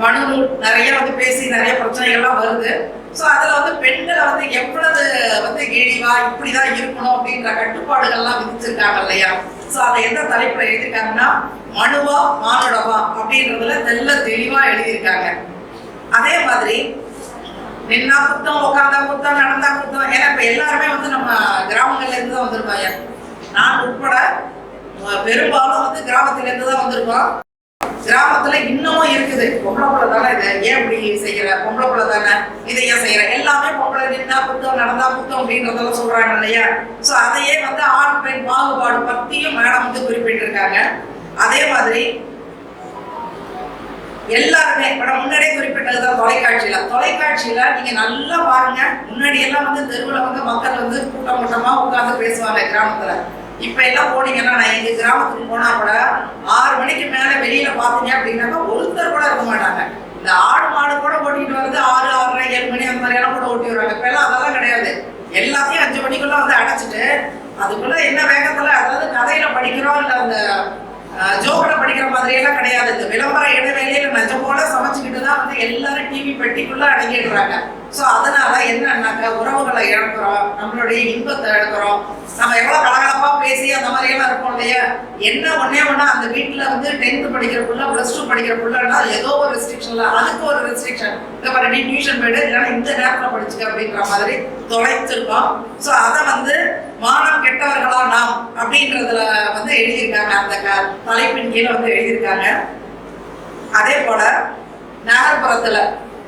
மனு நிறைய வந்து பேசி நிறைய பிரச்சனைகள்லாம் வருது. ஸோ அதில் வந்து பெண்களை வந்து எவ்வளவு வந்து இழிவா இப்படிதான் இருக்கணும் அப்படின்ற கட்டுப்பாடுகள்லாம் விதிச்சிருக்காங்க இல்லையா. ஸோ அதை எந்த தலைப்புல எழுதியிருக்காங்கன்னா, மனுவா மானுடவா அப்படின்றதுல தெளிவா எழுதியிருக்காங்க. அதே மாதிரி நின்னா குத்தம், உட்காந்தா குத்தம், நடந்தா குத்தம். ஏன்னா இப்ப எல்லாருமே வந்து நம்ம கிராமங்கள்ல இருந்து தான் வந்திருப்பாங்க, நான் உட்பட பெரும்பாலும் வந்து கிராமத்துல இருந்து தான் வந்திருக்கோம். கிராமத்துல இன்னமும் இருக்குது, பொம்பளை பிள்ளை தானே இது, ஏன் இப்படி செய்யற, பொம்பளை பிள்ளை தானே இதை ஏன் செய்யற, எல்லாமே பொம்பளை நின்னா குத்தம் நடந்தா குத்தம் அப்படின்றதெல்லாம் சொல்றாங்க இல்லையா. சோ அதையே வந்து ஆண் பெண் பாகுபாடு பத்தியும் மேடம் வந்து குறிப்பிட்டிருக்காங்க. அதே மாதிரி எல்லாருமே இப்ப முன்னாடியே குறிப்பிட்டதுதான் தொலைக்காட்சியில நீங்க நல்லா பாருங்க. முன்னாடி எல்லாம் வந்து தெருவுல வந்து மக்கள் வந்து கூட்டம் கூட்டமா உட்கார்ந்து பேசுவாங்க கிராமத்துல. இப்ப எல்லாம் போனீங்கன்னா, நான் எங்க கிராமத்துக்கு போனா கூட 6 மணிக்கு மேல வெளியில பாத்தீங்க அப்படின்னாக்கா ஒருத்தர் கூட இருக்க மாட்டாங்க. இந்த ஆடு மாடு கூட ஓட்டிட்டு வந்து 6, 6:30, 7 மணி அந்த மாதிரி எல்லாம் கூட ஓட்டி வருவாங்க. இப்ப எல்லாம் அதெல்லாம் கிடையாது. எல்லாத்தையும் 5 மணிக்குள்ள வந்து அடைச்சிட்டு அதுக்குள்ள என்ன வேகத்துல, அதாவது கதையில படிக்கிறோம் இல்ல அந்த ஜோக்கட படிக்கிற மாதிரி எல்லாம் கிடையாது. இந்த விளம்பர இடைவேளையில நிஜம் போல சமைச்சுக்கிட்டு தான் வந்து எல்லாரும் டிவி பெட்டிக்குள்ள அடங்கிடுறாங்க. ஸோ அதனால என்னன்னாக்கா உறவுகளை இழக்கிறோம், நம்மளுடைய இன்பத்தை இழக்கிறோம். நம்ம எவ்வளவு கலகலப்பா பேசி அந்த மாதிரி எல்லாம் இருப்போம் இல்லையா? என்ன ஒன்னே ஒண்ணா அந்த வீட்டுல வந்து 10th படிக்கிற புள்ள +2 படிக்கிற புள்ளன்னா ஏதோ ஒரு ரெஸ்ட்ரிக்ஷன்ல அதுக்கு ஒரு ரெஸ்ட்ரிக்ஷன், இந்த மாதிரி நீ டியூஷன் போயிடு இல்லைன்னா இந்த நேரத்துல படிச்சுக்க அப்படின்ற மாதிரி தொலைச்சிருக்கோம். ஸோ அதை வந்து மானம் கெட்டவர்களா நாம் அப்படின்றதுல வந்து எழுதியிருக்காங்க. அந்த தலைப்பின் கீழே வந்து எழுதியிருக்காங்க. அதே போல நகர்ப்புறத்துல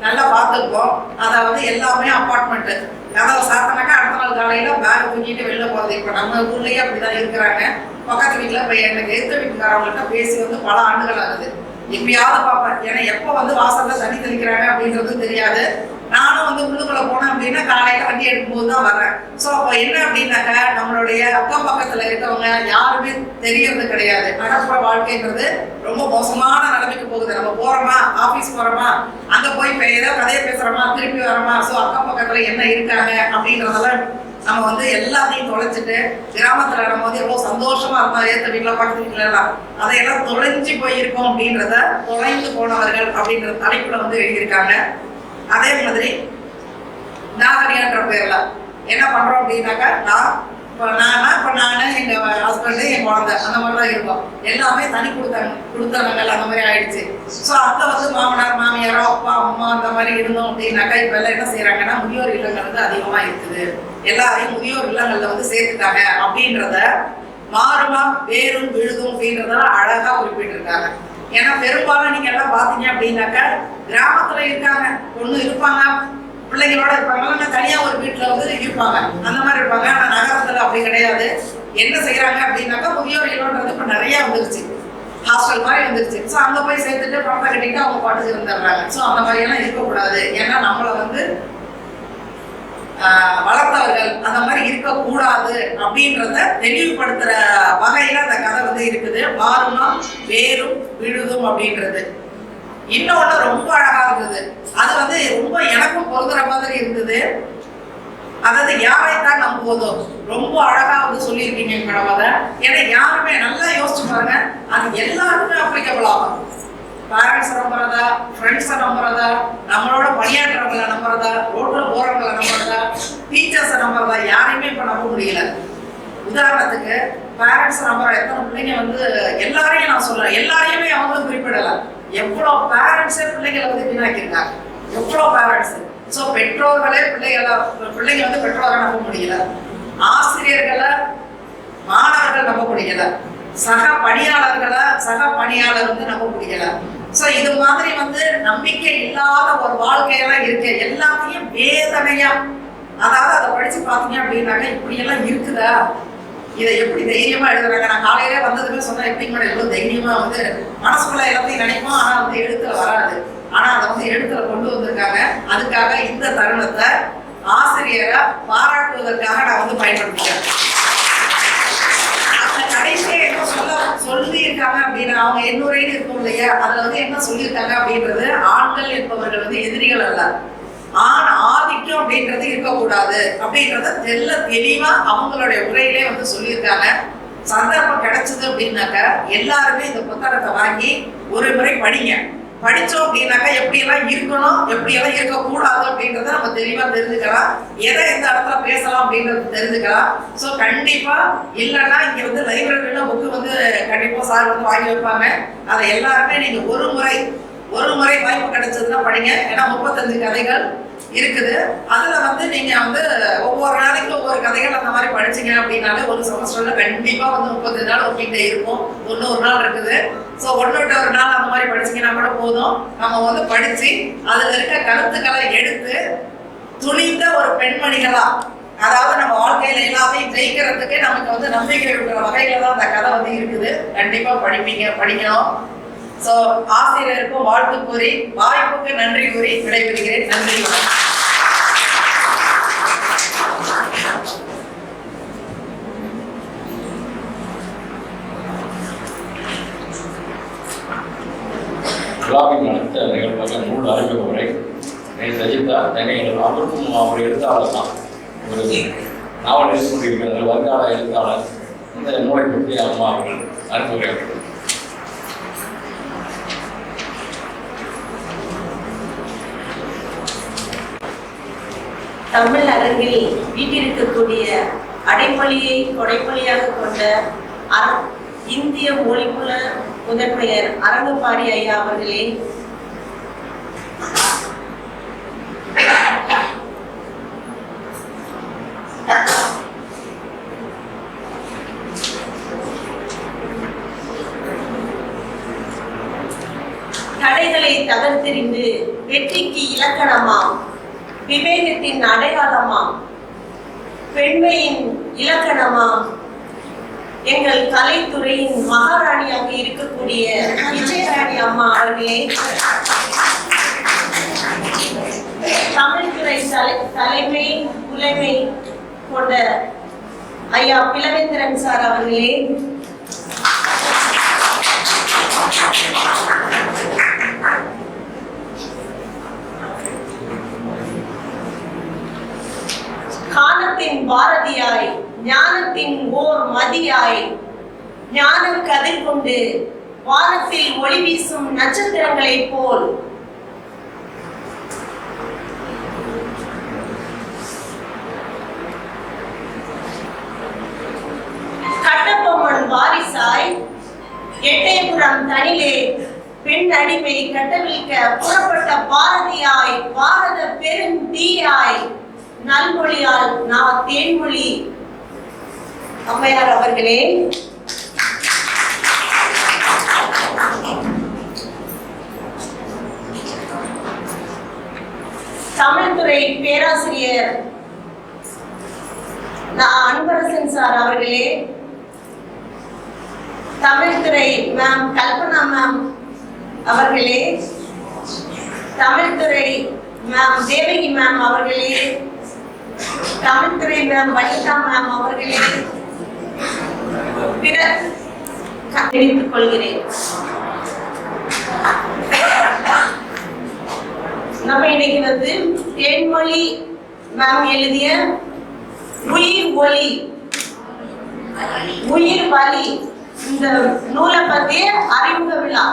நல்லா பார்த்துருக்கோம். அதாவது எல்லாமே அப்பார்ட்மெண்ட், கதவை சாத்தினாக்கா அடுத்த நாள் காலையில பேக் தூக்கிட்டு வெளில போகிறது. இப்போ நம்ம ஊர்லயே அப்படிதான் இருக்கிறாங்க. பக்கத்து வீட்டுல இப்போ எனக்கு எதிர்த்த வீட்டுக்காரவங்கள்ட்ட பேசி வந்து பல ஆண்டுகள் ஆகுது. எப்பயாவது பார்ப்பேன். ஏன்னா எப்போ வந்து வாசல்ல தண்ணி தெளிக்கிறாங்க அப்படின்றது தெரியாது. நானும் வந்து உள்ளுக்குள்ள போனேன் அப்படின்னா காலையில வண்டி எடுக்கும்போது தான் வரேன். ஸோ அப்போ என்ன அப்படின்னாக்கா நம்மளுடைய அக்கம் பக்கத்துல இருக்கவங்க யாருமே தெரியறது கிடையாது. நகர்ப்புற வாழ்க்கைன்றது ரொம்ப மோசமான நிலைமைக்கு போகுது. நம்ம போறோமா, ஆபீஸ் போறோமா, அங்க போய் ஏதோ கதையை பேசுறோமா, திருப்பி வரோமா, ஸோ அக்கம் பக்கத்துல என்ன இருக்காங்க அப்படின்றதெல்லாம் நம்ம வந்து எல்லாத்தையும் தொலைச்சிட்டு கிராமத்துல நம்ம வந்து எவ்வளவு சந்தோஷமா இருந்தோம். ஏத்த வீட்டுல பக்கத்து வீட்டுல எல்லாம் அதையெல்லாம் தொலைஞ்சு போயிருக்கோம் அப்படின்றத தொலைந்து போனவர்கள் அப்படின்ற தலைப்புல வந்து எழுதியிருக்காங்க. அதே மாதிரி நாகரிகன்ற பேர்ல என்ன பண்றோம் அப்படின்னாக்கா நானு எங்க ஹஸ்பண்டு என் குழந்தை அந்த மாதிரிதான் இருக்கோம். எல்லாமே தனி கொடுத்தனங்கள் அந்த மாதிரி ஆயிடுச்சு. ஸோ அங்க வந்து மாமனார் மாமியாரோ அப்பா அம்மா அந்த மாதிரி இருந்தோம் அப்படின்னாக்கா இப்ப எல்லாம் என்ன செய்யறாங்கன்னா முதியோர் இல்லங்கள் வந்து அதிகமா இருக்குது. எல்லாரையும் முதியோர் இல்லங்கள்ல வந்து சேர்த்துட்டாங்க அப்படின்றத மாறுமா வேரும் விழுதும் அப்படின்றத அழகா குறிப்பிட்டிருக்காங்க. ஏன்னா பெரும்பாலும் நீங்க எல்லாம் பாத்தீங்க அப்படின்னாக்கா கிராமத்துல இருக்காங்க, பொண்ணு இருப்பாங்க, பிள்ளைங்களோட இருப்பாங்க, தனியா ஒரு வீட்டுல வந்து இருப்பாங்க, அந்த மாதிரி இருப்பாங்க. ஆனா நகரத்துல அப்படி கிடையாது. என்ன செய்யறாங்க அப்படின்னாக்கா முதியோர் இல்லம்ன்றது இப்ப நிறைய வந்துருச்சு, ஹாஸ்டல் மாதிரி வந்துருச்சு. ஸோ அங்க போய் சேர்த்துட்டு பணத்தை கட்டிட்டு அவங்க பாட்டுக்கு இருந்துடுறாங்க. ஸோ அந்த மாதிரி எல்லாம் இருக்கக்கூடாது. ஏன்னா நம்மளை வந்து வளர்த்தவர்கள் அந்த மாதிரி இருக்கக்கூடாது அப்படின்றத தெளிவுபடுத்துற வகையில அந்த கதை வந்து இருக்குது. மாறுமா வேரும் விழுதும் அப்படின்றது. இன்னொன்னு ரொம்ப அழகா இருந்தது. அது வந்து ரொம்ப எனக்கும் பொருந்துற மாதிரி இருந்தது. அதாவது யாரைத்தான் நம்புவதோ ரொம்ப அழகா வந்து சொல்லியிருக்கீங்க மேடம். அதை ஏன்னா யாருமே நல்லா யோசிச்சு பாருங்க, அது எல்லாருமே அப்ளிகபிள் ஆகும். பேரண்ட்ஸ் நம்புறதா, ஃப்ரெண்ட்ஸை நம்புறதா, நம்மளோட பணியாற்றவங்களை நம்புறதா, ரோட்ல போறவங்களை நம்புறதா, டீச்சர்ஸை நம்புறதா, யாரையுமே இப்ப நம்ப முடியல. உதாரணத்துக்கு பேரண்ட்ஸ் நம்புற எத்தனை பிள்ளைங்க வந்து எல்லாரையும் நான் சொல்றேன், எல்லாரையுமே அவங்க குறிப்பிடல. எவ்வளவு பேரண்ட்ஸே பிள்ளைங்களை வந்து வீணாக்கியிருக்காங்க, எவ்வளவு பேரண்ட்ஸ். ஸோ பெற்றோர்களே பிள்ளைங்க வந்து பெற்றோரை நம்ப முடியல, ஆசிரியர்களை மாணவர்கள் நம்ப முடியல, சக பணியாளர் வந்து நம்ப முடியல. சோ இது மாதிரி வந்து நம்பிக்கை இல்லாத ஒரு வாழ்க்கையெல்லாம் இருக்கு. எல்லாத்தையும் வேதனையா, அதாவது அதை படிச்சு பாத்தீங்க அப்படின்னாக்க இப்படி எல்லாம் இருக்குதா, இதை எப்படி தைரியமா எழுதுறாங்க. நான் காலையிலே வந்ததுமே சொன்னேன், எப்படி மேடம் எவ்வளவு தைரியமா வந்து மனசுக்குள்ள எல்லாத்தையும் நினைப்போம், ஆனா வந்து எழுத்துல வராது. ஆனா அதை வந்து எழுத்துல கொண்டு வந்திருக்காங்க. அதுக்காக இந்த தருணத்தை ஆசிரியரை பாராட்டுவதற்காக நான் வந்து பயன்படுத்திக்கிறேன். கடைசியா என்ன சொல்லி இருக்காங்க அப்படின்னா, அவங்க என்னுரைன்னு இருக்கும் இல்லையா, அதுல வந்து என்ன சொல்லியிருக்காங்க அப்படின்றது, ஆண்கள் என்பவர்கள் வந்து எதிரிகள் அல்ல, ஆண் ஆதிக்கம் அப்படின்றது இருக்கக்கூடாது அப்படின்றத தெளிவா அவங்களுடைய உரையிலே வந்து சொல்லியிருக்காங்க. சந்தர்ப்பம் கிடைச்சது அப்படின்னாக்க எல்லாருமே இந்த புத்தகத்தை வாங்கி ஒரு முறை படிங்க. படிச்சோம் அப்படின்னாக்கா எப்படி எல்லாம் இருக்கணும், எப்படி எல்லாம் இருக்கக்கூடாது அப்படின்றத நம்ம தெளிவா தெரிஞ்சுக்கலாம். எதை இந்த இடத்துல பேசலாம் அப்படின்றது தெரிஞ்சுக்கலாம். ஸோ கண்டிப்பா இல்லைன்னா இங்க வந்து லைப்ரரியில புக்கு வந்து கண்டிப்பா சார் வந்து வாங்கி வைப்பாங்க. அதை எல்லாருமே நீங்க ஒரு முறை வாய்ப்பு கிடைச்சதுன்னா படிங்க. ஏன்னா 35 கதைகள் இருக்குது. அதுல வந்து நீங்க வந்து ஒவ்வொரு நாளைக்கு ஒவ்வொரு கதைகள் அந்த மாதிரி படிச்சீங்க அப்படின்னாலே ஒரு செமஸ்டர்ல கண்டிப்பா வந்து 35 நாள் ஒட்டிகிட்டே இருக்கும். 90 நாள் இருக்குது. ஸோ 1 நாள் அந்த மாதிரி படிச்சீங்கன்னா கூட போதும். நம்ம வந்து படிச்சு அதுல இருக்க கருத்துக்களை எடுத்து துணிந்த ஒரு பெண்மணிகளா, அதாவது நம்ம வாழ்க்கையில எல்லாத்தையும் ஜெயிக்கிறதுக்கே நமக்கு வந்து நம்பிக்கை இருக்கிற வகையில தான் அந்த கதை வந்து இருக்குது. கண்டிப்பா படிக்கணும். ஸோ ஆசிரியருக்கும் வாழ்த்து கூறி, வாய்ப்புக்கு நன்றி கூறி விடைபெறுகிறேன். நன்றி. விழாவின் அடுத்த நிகழ்வாக நூல் அறிமுக உரை சஜிதா சென்னையில். அவருக்கும் ஒரு எழுத்தாளர் தான், ஒரு நாவல் எழுதி கொண்டிருக்கிறார், வருங்கால எழுத்தாளர். இந்த நூலை பற்றி அம்மா அவர்கள் அறிமுக. தமிழ் அரங்கில் வீட்டிருக்கக்கூடிய அடைமொழியை கொடைமொழியாக கொண்ட இந்திய மொழிக்குல முதன்மையர் அரங்கபாடி ஐயா அவர்களே, தடைகளை தகர்த்தெறிந்து வெற்றிக்கு இலக்கணமாம், விவேகத்தின் அடையாளமாம், பெண்மையின் இலக்கணமாம், எங்கள் கலைத்துறையின் மகாராணியாக இருக்கக்கூடிய விஜயராணி அம்மா அவர்களே, தமிழ்துறை தலைமை புலமை கொண்ட ஐயா பிளவேந்திரன் சார் அவர்களே, காலத்தின் பாரதியாய், ஞானத்தின் ஓர் மதியாய், ஞான கதிர் கொண்டு வானத்தில் ஒளி வீசும் நட்சத்திரங்களைப் போல் கட்டபொம்மன் வாரிசாய், எட்டயபுரம் தனிலே பெண் அடிமை கட்டவிழ்க்க புறப்பட்ட பாரதியாய், பாரத பெருந்தீயாய், நல்மொழியால் நான் தேன்மொழி அம்மையார் அவர்களே, தமிழ்துறை பேராசிரியர் அன்பரசன் சார் அவர்களே, தமிழ்துறை மேம் கல்பனா மேம் அவர்களே, தமிழ்துறை மேம் தேவகி மேம் அவர்களே, தமிழ்துறை மேம் வனிதா மேம் அவர்களே, தெரிவித்துக் கொள்கிறேன். நம்ம இன்னைக்கு தேன்மொழி மேம் எழுதிய உயிர் ஒளி உயிர் வலி இந்த நூலை பற்றிய அறிமுக விழா.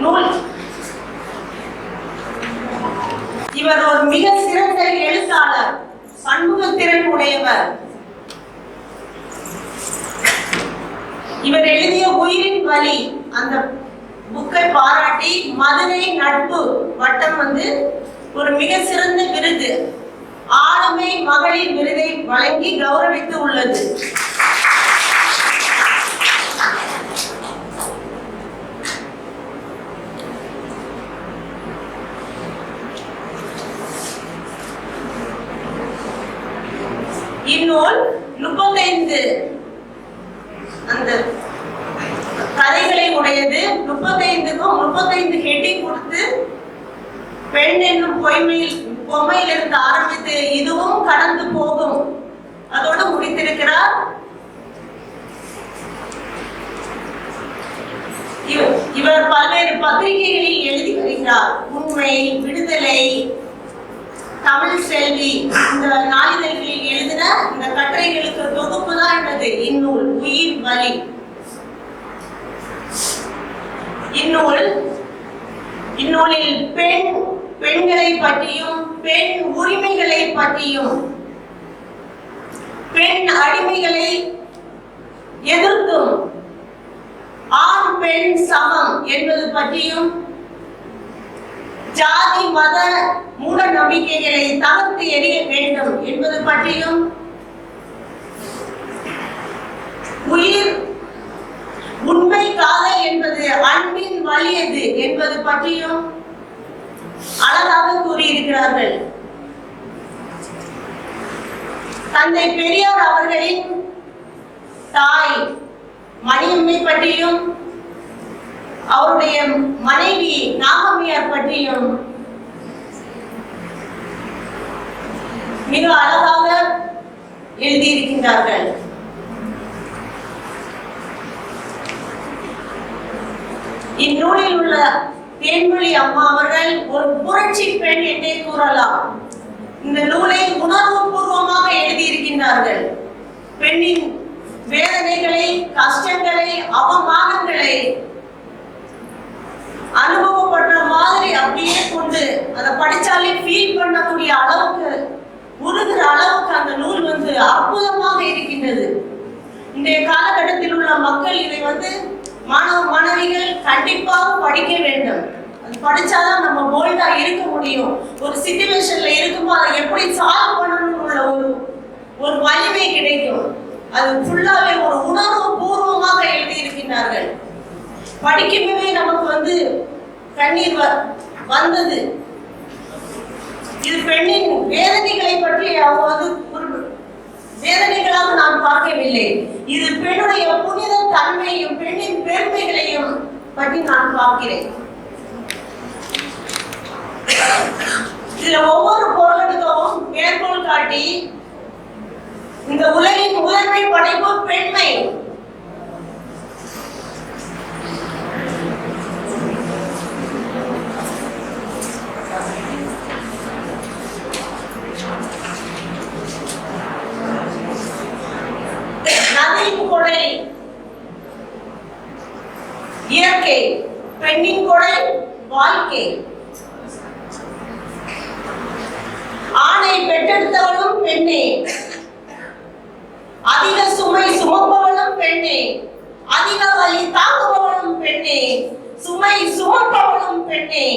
நூல் இவர் ஒரு மிக சிறந்த எழுத்தாளர், பன்முகத்திறன் உடையவர். இவர் எழுதிய உயிரின் வலி அந்த புக்கை பாராட்டி மதுரை நட்பு வட்டம் ஒரு மிக சிறந்த விருது, ஆளுமை மகளிர் விருதை வழங்கி கௌரவித்து உள்ளது. இந்நூல் 35 அந்த கதைகளை உடையது. 35க்கும் 35 ஹெட்டிங் கொடுத்து பெண் என்னும் பொம்மையிலிருந்து ஆரம்பித்து இதுவும் கடந்து போகும் அதோடு முடித்திருக்கிறார். இவர் பல்வேறு பத்திரிகைகளில் எழுதி வருகிறார். உண்மை, விடுதலை, தமிழ் செல்வி இந்த நாளிதழ்களில் எழுதின இந்த கட்டுரைகளுக்கு தொகுப்பு தான் என்னது இந்நூல் உயிர் வலி. இந்நூலில் பெண்களை பற்றியும் பெண் உரிமைகளை பற்றியும் பெண் அடிமைகளை எதிர்த்தும் ஆண் பெண் சமம் என்பது பற்றியும் ஜாதி மத மூட நம்பிக்கைகளை தகர்த்து எறிய வேண்டும் என்பது பற்றியும் உயிர் உண்மை காதல் என்பது அன்பின் வலியது என்பது பற்றியும் அழகாக கூறியிருக்கிறார்கள். தந்தை பெரியார் அவர்களின் தாய் மணியம்மை பற்றியும் அவருடைய மனைவி நாகம்மையார் பற்றியும் மிக அழகாக எழுதியிருக்கின்றார்கள். இந்நூலில் உள்ள தேன்மொழி அம்மா அவர்கள் ஒரு புரட்சி பெண் என்றே கூறலாம். இந்த நூலை உணர்வு பூர்வமாக எழுதியிருக்கின்றார்கள். பெண்ணின் வேதனைகளை, கஷ்டங்களை, அவமானங்களை அனுபவப்படுற மாதிரி அப்படியே கொண்டு அதை படிச்சாலே ஃபீல் பண்ணக்கூடிய அளவுக்கு உருகிற அளவுக்கு அந்த நூல் அற்புதமாக இருக்கின்றது. இன்றைய காலகட்டத்தில் உள்ள மக்கள் இதை மாணவ மாணவிகள் கண்டிப்பாக படிக்க வேண்டும். அது படிச்சாதான் நம்ம போல்டா இருக்க முடியும். ஒரு சிச்சுவேஷன்ல இருக்கும்போது அதை எப்படி சால்வ் பண்ணணும்னு உள்ள ஒரு வலிமை கிடைக்கும். அது ஃபுல்லாவே ஒரு உணர்வு பூர்வமாக எழுதி இருக்கின்றார்கள். படிக்கவே நமக்கு கண்ணீர் வந்தது. இது பெண்ணின் வேதனைகளை பற்றி அவங்க வேதனைகளாக நான் பார்க்கவில்லை. இது பெண்ணுடைய புனித தன்மையும் பெண்ணின் பெருமைகளையும் பற்றி நான் பார்க்கிறேன். இதுல ஒவ்வொரு பொருளுக்கும் மேற்கோள் காட்டி இந்த உலகின் முதன்மை படைப்பு பெண்மை. நதியின் கொடை இயற்கை, பெண்ணின் கொடை வாழ்க்கை. ஆணை பெற்றெடுத்தவளும் பெண்ணே, அதிக சுமை சுமப்பவளும் பெண்ணே, அதிக வலி தாங்குபவளும் பெண்ணே, சுமை சுமப்பவளும் பெண்ணே.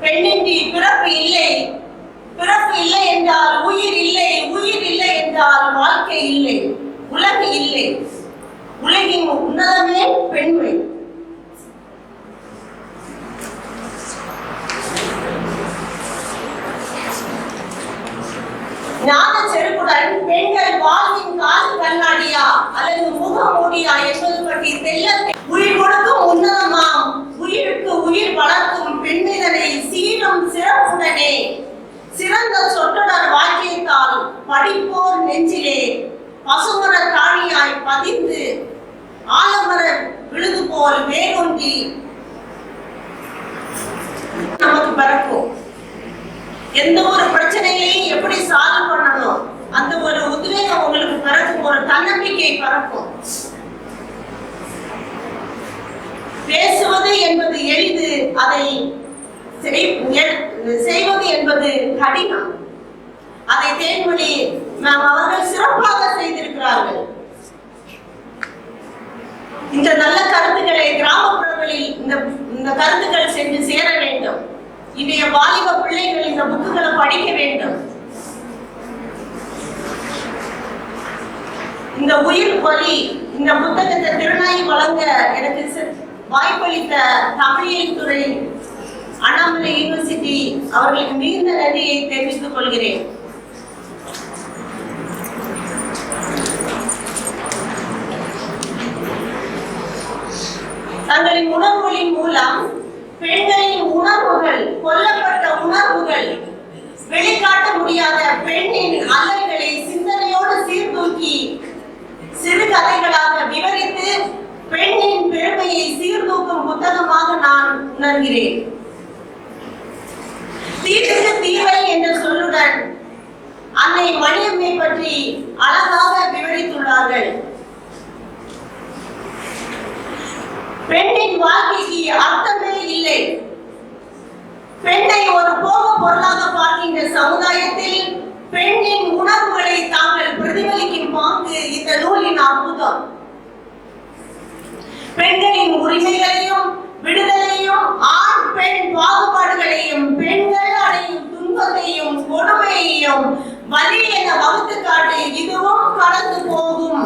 பெண்ணின்றி பிறப்பு இல்லை, பிறப்பு இல்லை என்றால் உயிர் இல்லை, உயிர் இல்லை என்றால் வாழ்க்கை இல்லை, உலகு இல்லை. உலகின் உன்னதமே பெண்மை. ஞான செருக்குடன் பெண்கள் வாழ்வின் கால் கண்ணாடியா அல்லது முகமூடியா என்பது பற்றி தெல்ல உயிர் கொடுக்கும் உன்னதமாம் உயிருக்கு உயிர் வளர்க்கும் பெண்ணிதனை சீரும் சிறப்புடனே சிறந்த சொற்றொடர் வாக்கியத்தால் படிப்போர் நெஞ்சிலே பசுமர தானியாய் பதிந்து ஆலமர விழுது போல் வேரூன்றி நமக்கு பிறக்கும். எந்த ஒரு பிரச்சனையையும் எப்படி சால்வ் பண்ணணும் அந்த ஒரு உத்வேகம் உங்களுக்கு பிறக்கும், ஒரு தன்னம்பிக்கை பிறக்கும். பேசுவது என்பது எளிது, அதை செய்வது என்பது கடினம். அதை தேன்மொழி நாம் அவர்கள் சிறப்பாக செய்திருக்கிறார்கள். இந்த நல்ல கருத்துக்களை கிராமப்புறங்களில் இந்த கருத்துக்கள் சென்று சேர வேண்டும். இன்றைய வாலிப பிள்ளைகள் இந்த புக்குகளை படிக்க வேண்டும். இந்த உயிர் வழி இந்த புத்தகத்தை திருநாய் வழங்க எனக்கு வாய்ப்பளித்த தமிழியல் துறை அண்ணாமலை யூனிவர்சிட்டி அவர்களுக்கு மிகுந்த நன்றியை தெரிவித்துக் கொள்கிறேன். தங்களின் உணர்வுகளின் மூலம் பெண்களின் உணர்வுகள், கொல்லப்பட்ட உணர்வுகள், வெளிக்காட்ட முடியாத பெண்ணின் அல்லல்களை சிந்தனையோடு சீர்தூக்கி சிறுகதைகளாக விவரித்து பெண்ணின் பெருமையை சீர்தூக்கும் புத்தகமாக நான் உணர்கிறேன். தீர்வுக்கு தீர்வை என்ற சொல்லுடன் அன்னை மணியம்மை பற்றி அழகாக விவரித்துள்ளார்கள். பெண்ணின் வாழ்க்கைக்கு அர்த்தமே இல்லை. பெண்ணை ஒரு போக பொருளாக பார்க்கின்ற சமுதாயத்தில் பெண்ணின் உணர்வுகளை தாங்கள் பிரதிபலிக்கும் பாங்கு இந்த நூலின் அற்புதம். பெண்களின் உரிமைகளையும் விடுதலையும் ஆண் பெண் பாகுபாடுகளையும் பெண்கள் அடையும் துன்பத்தையும் கொடுமையையும் வலி என வகுத்து காட்டு இதுவும் கடந்து போகும்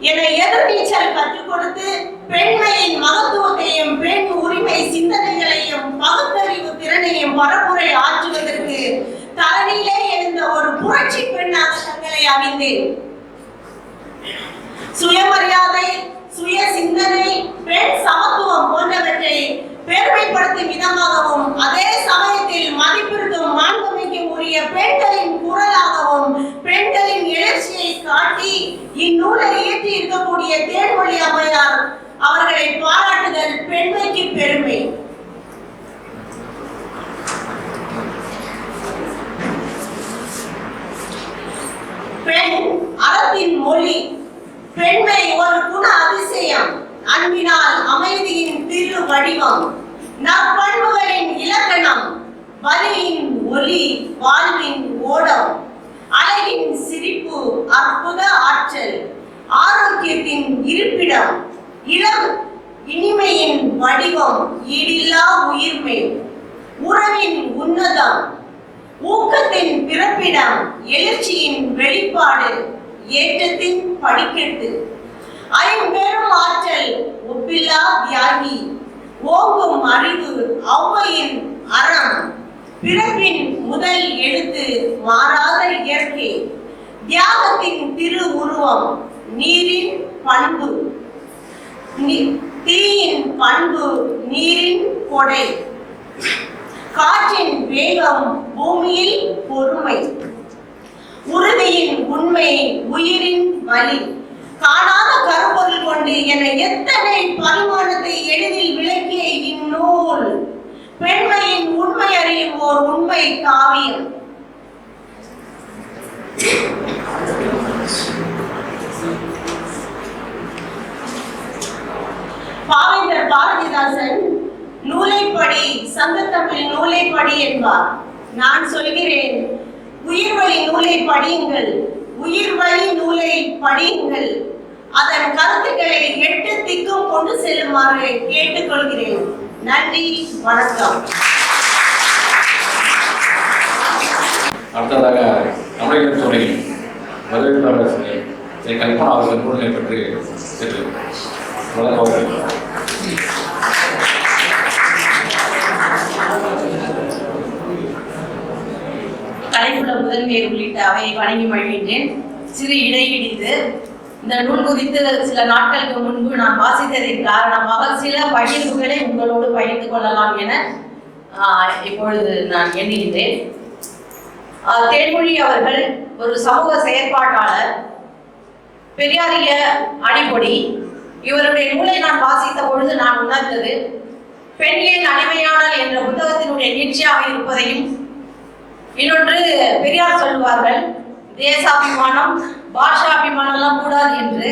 என எதிர்நீச்சல் கற்றுக் கொடுத்து பெண்மையின் மகத்துவத்தையும் பெண் உரிமை சிந்தனைகளையும் பகுத்தறிவு திறனையும் பரப்புரை ஆற்றுவதற்கு தரணியிலே எழுந்த ஒரு புரட்சி பெண்ணாக தங்களை அறிந்தேன். சுயமரியாதை, சுய சிந்தனை, பெண் சமத்துவம் போன்றவற்றை பெருமைப்படுத்தும் விதமாகவும் அதே சமயத்தில் மதிப்பிற்கும் மாண்புமிக்கும் உரிய பெண்களின் குரலாகவும் பெண்களின் எழுச்சியை காட்டி இந்நூலை இயற்றி இருக்கக்கூடிய தேன்மொழி அம்மையார் அவர்களை பாராட்டுதல் பெண்மைக்கு பெருமை. வடிவம், நற்பண்புகளின் இலக்கணம், வலியின் ஒலி வாழ்வின் ஓடம், அழகின் சிரிப்பு அற்புத ஆற்றல், ஆரோக்கியத்தின் இருப்பிடம், இளம் இனிமையின் வடிவம் ஈடில்லா உயிர்மை, உறவின் உன்னதம், ஊக்கத்தின் பிறப்பிடம், எழுச்சியின் வெளிப்பாடு, ஏற்றத்தின் படிக்கட்டு, ஐம்பெரும் ஆற்றல், ஒப்பில்லா தியாகி, ஓங்கும் அறிவு, ஔவையின் அறம், பிறப்பின் முதல் எழுத்து, மாறாத இயற்கை, தியாகத்தின் திரு உருவம், நீரின் பண்பு, தீயின் பண்பு, நீரின் கொடை, காற்றின் வேகம், பூமியில் பொறுமை, உறுதியின் உண்மை, உயிரின் வலி, காணாத கருப்பொருள் கொண்டு என எத்தனை பரிமாணத்தை எளிதில் விளக்கிய இந்நூல் பெண்மையின் உண்மை அறியும் ஓர் உண்மை காவியம். பாவேந்தர் பாரதிதாசன் நூலைப்படி, சங்கத்தமிழ் நூலைப்படி என்பார். நான் சொல்கிறேன், உயிர்வழி நூலை படியுங்கள், உயிர்வழி நூலை படியுங்கள், அதன் கருத்துக்களை 8 திக்கும் கொண்டு செல்லுமாறு கேட்டுக்கொள்கிறேன். நன்றி, வணக்கம். அடுத்ததாக தமிழக துறை வரவேற்பாளர் கல்பனா அவர்கள் நூல்களை பற்றி சென்று வழங்குவார்கள். தலைப்புல முதன்மையை உள்ளிட்ட அவையை வணங்கி மகிழ்கின்றேன். சிறு இடையிடித்து இந்த நூல் குறித்து சில நாட்களுக்கு முன்பு நான் வாசித்ததின் காரணமாக சில பகிர்வுகளை உங்களோடு பகிர்ந்து கொள்ளலாம் என இப்பொழுது நான் எண்ணுகின்றேன். தேன்மொழி அவர்கள் ஒரு சமூக செயற்பாட்டாளர், பெரியாரிய அடிப்பொடி. இவருடைய நூலை நான் வாசித்த பொழுது நான் உணர்ந்தது பெண்ணின் அடிமையாளர் என்ற புத்தகத்தினுடைய நீட்சியாக இருப்பதையும், இன்னொன்று பெரியார் சொல்லுவார்கள் தேசாபிமானம் பாஷாபிமானம்லாம் கூடாது என்று.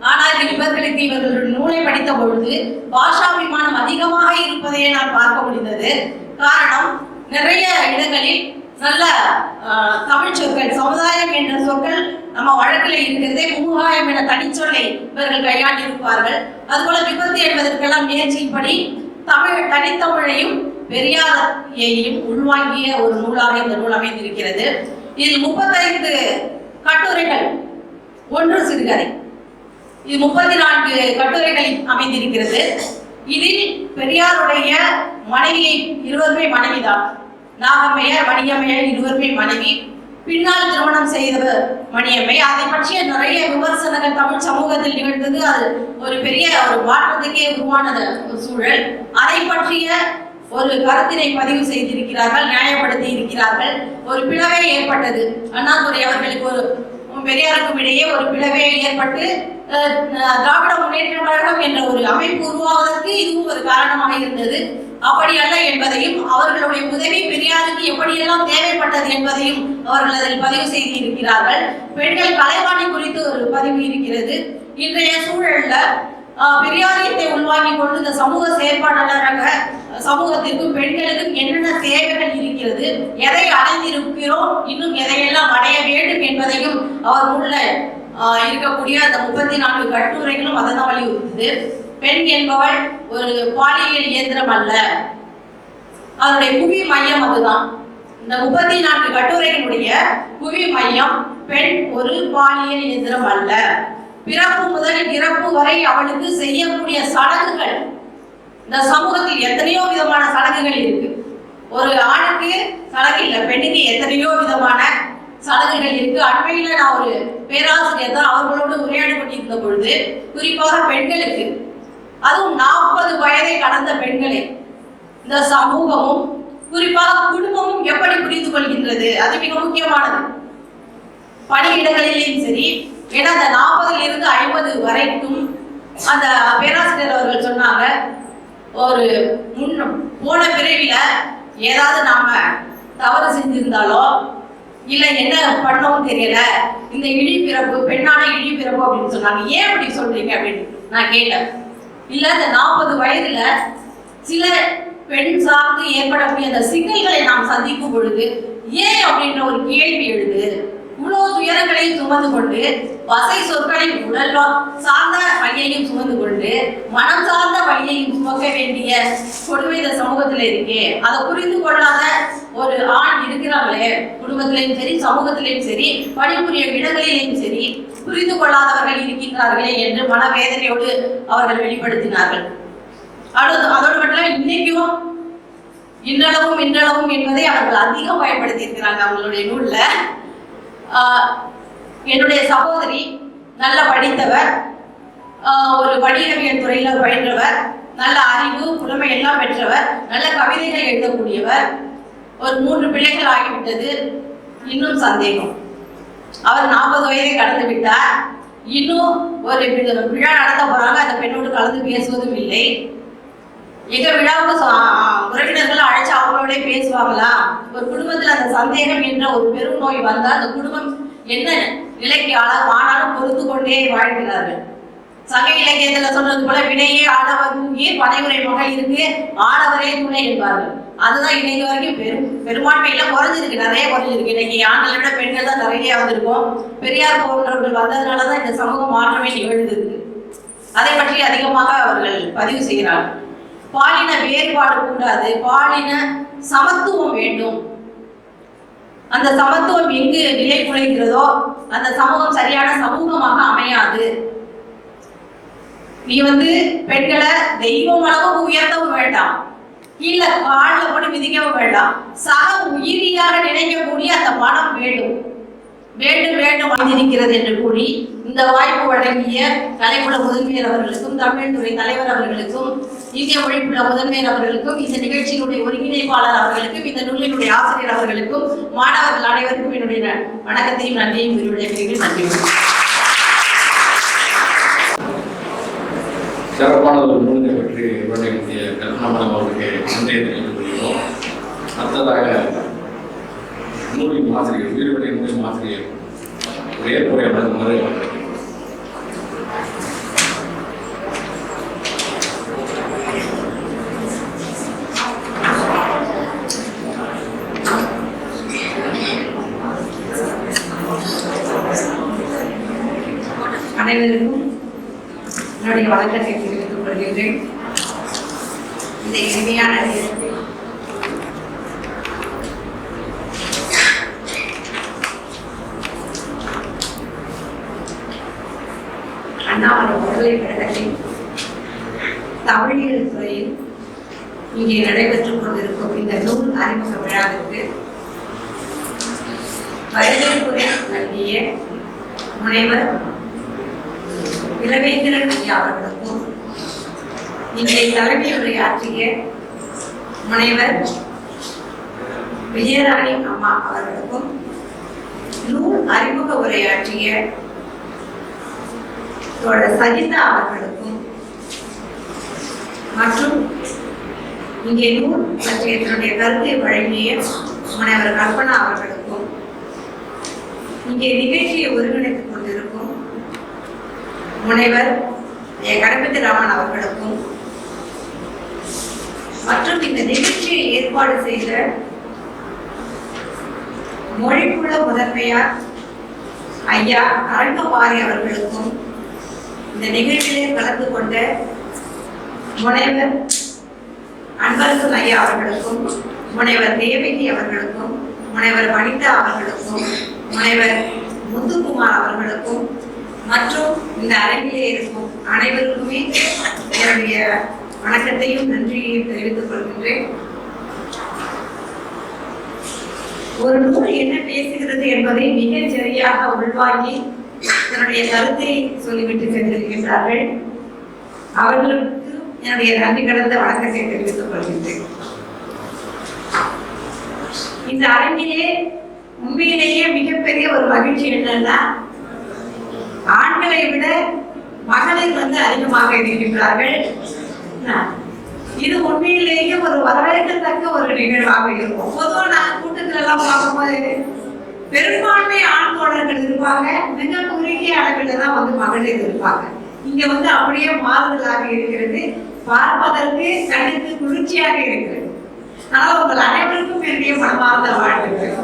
ஆனால் இவர்களுக்கு இவர்களுடைய நூலை படித்த பொழுது பாஷாபிமானம் அதிகமாக இருப்பதையே நான் பார்க்க முடிந்தது. காரணம், நிறைய இடங்களில் நல்ல தமிழ் சொற்கள், சமுதாயம் என்ற சொற்கள் நம்ம வழக்கில் இருக்கிறதே, முகாயம் என தனிச்சொல்லை இவர்கள் கையாண்டிருப்பார்கள். அதுபோல விபத்து என்பதற்கெல்லாம் முயற்சியின்படி தமிழ் தனித்தமிழையும் பெரியாரையும் உள்வாங்கிய ஒரு நூலாக இந்த நூல் அமைந்திருக்கிறது. இதில் 35 கட்டுரைகள், 1 சிறுகதை, இது 34 கட்டுரைகளில் அமைந்திருக்கிறது. இதில் பெரியாருடைய மனைவி, இருவருமே மனைவிதான், நாகம்மையார் மணியம்மையார் இருவருமே மனைவி. பின்னால் திருமணம் செய்தவர் மணியம்மை. அதை பற்றிய நிறைய விமர்சனங்கள் தமிழ் சமூகத்தில் நிகழ்ந்தது. அது ஒரு பெரிய ஒரு மாற்றத்துக்கே உருவானது ஒரு சூழல். அதை பற்றிய ஒரு கருத்தினை பதிவு செய்திருக்கிறார்கள், நியாயப்படுத்தி இருக்கிறார்கள். ஒரு பிளவே ஏற்பட்டது. அண்ணாதுரை அவர்களுக்கு ஒரு பெரியாருக்கும் இடையே ஒரு பிளவே ஏற்பட்டு திராவிட முன்னேற்ற கழகம் என்ற ஒரு அமைப்பு உருவாவதற்கு இதுவும் ஒரு காரணமாக இருந்தது. அப்படி அல்ல என்பதையும், அவர்களுடைய உதவி பெரியாருக்கு எப்படியெல்லாம் தேவைப்பட்டது என்பதையும் அவர்கள் அதில் பதிவு செய்திருக்கிறார்கள். பெண்கள் கலைவாணி குறித்து ஒரு பதிவு இருக்கிறது. இன்றைய சூழல்ல பெரியாரியத்தை உள்வாங்கி கொண்டு இந்த சமூக செயற்பாட்டாளராக சமூகத்திற்கும் பெண்களுக்கும் என்னென்ன தேவைகள் இருக்கிறது, எதை அடைந்திருக்கிறோம், இன்னும் எதையெல்லாம் அடைய வேண்டும் என்பதையும் அவர் உள்ள இருக்கக்கூடிய அந்த 34 கட்டுரைகளும் அதை தான் வலியுறுத்துது. பெண் என்பவள் ஒரு பாலியல் இயந்திரம் அல்ல, அதனுடைய புவி மையம் அதுதான். இந்த 34 கட்டுரைகளுடைய புவி மையம் பெண் ஒரு பாலியல் இயந்திரம் அல்ல. பிறப்பு முதல் இறப்பு வரை அவளுக்கு செய்யக்கூடிய சடங்குகள், இந்த சமூகத்தில் எத்தனையோ விதமான சடங்குகள் இருக்கு. ஒரு ஆணுக்கு சடங்கு இல்லை, பெண்ணுக்கு எத்தனையோ விதமான சடங்குகள் இருக்கு. அண்மையில நான் ஒரு பேராசிரியர் தான் அவர்களோடு உரையாடி கொண்டிருந்த பொழுது, குறிப்பாக பெண்களுக்கு, அதுவும் 40 வயதை கடந்த பெண்களை இந்த சமூகமும் குறிப்பாக குடும்பமும் எப்படி புரிந்து கொள்கின்றது, அது மிக முக்கியமானது. பணியிடங்களிலேயும் சரி, ஏன்னா அந்த 40 இருந்து 50 வரைக்கும் அந்த பேராசிரியர் அவர்கள் சொன்னாங்க, ஒரு போன பிறவில ஏதாவது நாம தவறு செஞ்சிருந்தாலோ இல்ல என்ன பண்ணவும் தெரியல, இந்த இழிபிறப்பு, பெண்ணான இழிபிறப்பு அப்படின்னு சொன்னாங்க. ஏன் அப்படி சொல்றீங்க அப்படின்னு நான் கேட்டேன். இல்ல இந்த 40 வயதுல சில பெண் சார்ந்து ஏற்படக்கூடிய அந்த சிக்கல்களை நாம் சந்திக்கும் பொழுது ஏன் அப்படின்ற ஒரு கேள்வி எழுது. இவ்வளவு துயரங்களையும் சுமந்து கொண்டு வசை சொற்களை உடல் சார்ந்த வழியையும் சுமந்து கொண்டு மனம் சார்ந்த வழியையும் சுமக்க வேண்டிய கொடுமை இந்த சமூகத்துல இருக்கே. அதை புரிந்து கொள்ளாத ஒரு ஆண் இருக்கிறாங்களே, குடும்பத்திலையும் சரி சமூகத்திலையும் சரி பணிபுரிய இடங்களிலேயும் சரி புரிந்து கொள்ளாதவர்கள் இருக்கின்றார்களே என்று மனவேதனையோடு அவர்கள் வெளிப்படுத்தினார்கள். அதோடு மட்டும் இன்னைக்கும் இன்றளவும் என்பதை அவர்கள் அதிகம் பயன்படுத்தி இருக்கிறாங்க அவங்களுடைய நூல்ல. என்னுடைய சகோதரி நல்ல படித்தவர், ஒரு வணிகவியல் துறையில பயின்றவர், நல்ல அறிவு புலமை எல்லாம் பெற்றவர், நல்ல கவிதைகள் எழுதக்கூடியவர். ஒரு 3 பிள்ளைகள் ஆகிவிட்டது. இன்னும் சந்தேகம். அவர் 40 வயதை கடந்து விட்டார். இன்னும் ஒரு விழா நடத்த போறாங்க, அந்த பெண்ணோடு கலந்து பேசுவதும் இல்லை. எங்க விழாவுக்கு உறவினர்கள் அழைச்சு அவங்களோட பேசுவாங்களா? ஒரு குடும்பத்துல அந்த சந்தேகம் என்ற ஒரு பெரும் நோய் வந்தா அந்த குடும்பம் என்ன நிலைக்கு ஆனாலும் பொறுத்து கொண்டே வாழ்கிறார்கள். சங்க இலக்கியத்துல சொல்றது போல வினையே ஆடவர் தூங்கி பனைமுறை மகள் இருக்கு ஆடவரே துணை என்பார்கள். அதுதான் இன்னைக்கு வரைக்கும் பெரும்பான்மையில குறைஞ்சிருக்கு, நிறைய குறைஞ்சிருக்கு. இன்னைக்கு ஆண்களை விட பெண்கள் தான் நிறைய வந்திருக்கோம். பெரியார் போன்றவர்கள் வந்ததுனாலதான் இந்த சமூக மாற்றமே நிகழ்ந்தது. அதை பற்றி அதிகமாக அவர்கள் பதிவு செய்கிறார்கள். பாலின வேறுபாடு கூடாது, பாலின சமத்துவம் வேண்டும். அந்த சமத்துவம் எங்கு நிலை குலைகிறதோ அந்த சமூகம் சரியான சமூகமாக அமையாது. நீ பெண்களை தெய்வம் அளவுக்கு உயர்த்தவும் வேண்டாம், கீழே காலில் போட்டு மிதிக்கவும் வேண்டாம். சக உயிரியாக நினைக்கக்கூடிய அந்த மனம் வேண்டும் வாழ்ந்திருக்கிறது என்று கூறி இந்த வாய்ப்பு வழங்கிய கலைக்குழ முதன்மையர் அவர்களுக்கும், தமிழ் துறை தலைவர் அவர்களுக்கும், இந்திய மொழிக்குழ முதன்மையர் அவர்களுக்கும், இந்த நிகழ்ச்சியினுடைய ஒருங்கிணைப்பாளர் அவர்களுக்கும், இந்த நூலினுடைய ஆசிரியர் அவர்களுக்கும், மாணவர்கள் அனைவருக்கும் என்னுடைய வணக்கத்தையும் நன்றியும் விரும்புகிறேன். நன்றி. சிறப்பான ஒரு நூலை பற்றி வழங்கிய கல்பனா மேடம் அவர்களுக்கு நன்றியை தெரிவித்துக் கொள்கிறோம். அடுத்ததாக நூலின் ஆசிரியர், வீரவழி நூலின் ஆசிரியர் ஏற்புரை வழங்குமாறு அனைவருக்கும் என்னுடைய வணக்கத்தை தெரிவித்துக் கொள்கின்றேன். இந்த இனிமையான நேரத்தில் அண்ணாமலை பல்கலைக்கழகத்தில் தமிழியல் துறையில் இங்கே நடைபெற்றுக் கொண்டிருக்கும் இந்த நூல் அறிமுக விழாவிற்கு வரவேற்புரை நல்கிய முனைவர் இளவேந்திரன் ஐயா அவர்களுக்கும், இங்கே தலைமை உரையாற்றிய முனைவர் விஜயராணி அம்மா அவர்களுக்கும், நூல் அறிமுக உரையாற்றிய தோழர் சஜிதா அவர்களுக்கும், மற்றும் இங்கே நூல் பற்றிய தன்னுடைய கருத்தை வழங்கிய முனைவர் கல்பனா அவர்களுக்கும், இங்கே நிகழ்ச்சியை ஒருங்கிணைத்துக் கொண்டிருக்கும் முனைவர் கணபதி ராமன் அவர்களுக்கும், மற்றும் இந்த நிகழ்ச்சியை ஏற்பாடு செய்த மொழிக்குள்ள முதன்மையார் ஐயா அரங்கபாரி அவர்களுக்கும், இந்த நிகழ்ச்சியிலே கலந்து கொண்ட முனைவர் அன்பரசன் ஐயா அவர்களுக்கும், முனைவர் தேவகி அவர்களுக்கும், முனைவர் வனிதா அவர்களுக்கும், முனைவர் முத்துக்குமார் அவர்களுக்கும், மற்றும் இந்த அரங்கிலே இருக்கும் அனைவருக்குமே என்னுடைய வணக்கத்தையும் நன்றியையும் தெரிவித்துக் கொள்கின்றேன். ஒரு நூல் என்ன பேசுகிறது என்பதை மிக சரியாக உள்வாங்கி தன்னுடைய கருத்தை சொல்லிவிட்டு சென்றிருக்கின்றார்கள். அவர்களுக்கு என்னுடைய நன்றி கடந்த வணக்கத்தை தெரிவித்துக் கொள்கின்றேன். இந்த அரங்கிலே உண்மையிலேயே மிகப்பெரிய ஒரு மகிழ்ச்சி என்னன்னா, ஆண்களை விட மகளிர் அதிகமாக இருக்கின்றார்கள். இது உண்மையிலேயே ஒரு வரவேற்கத்தக்க ஒரு நிகழ்வாக இருக்கும். பொதுவாக நாங்கள் கூட்டத்துல எல்லாம் பார்க்கும்போது பெரும்பான்மை ஆண் தோழர்கள் இருப்பாங்க, மிக குறுகிய அளவில் தான் மகளிர் இருப்பாங்க. இங்க அப்படியே மாறுதலாக இருக்கிறது. பார்ப்பதற்கு கண்ணுக்கு குளிர்ச்சியாக இருக்கிறது. ஆனால் உங்கள் அனைவருக்கும் என்னுடைய மனமார்ந்த வாழ்த்துக்கள்.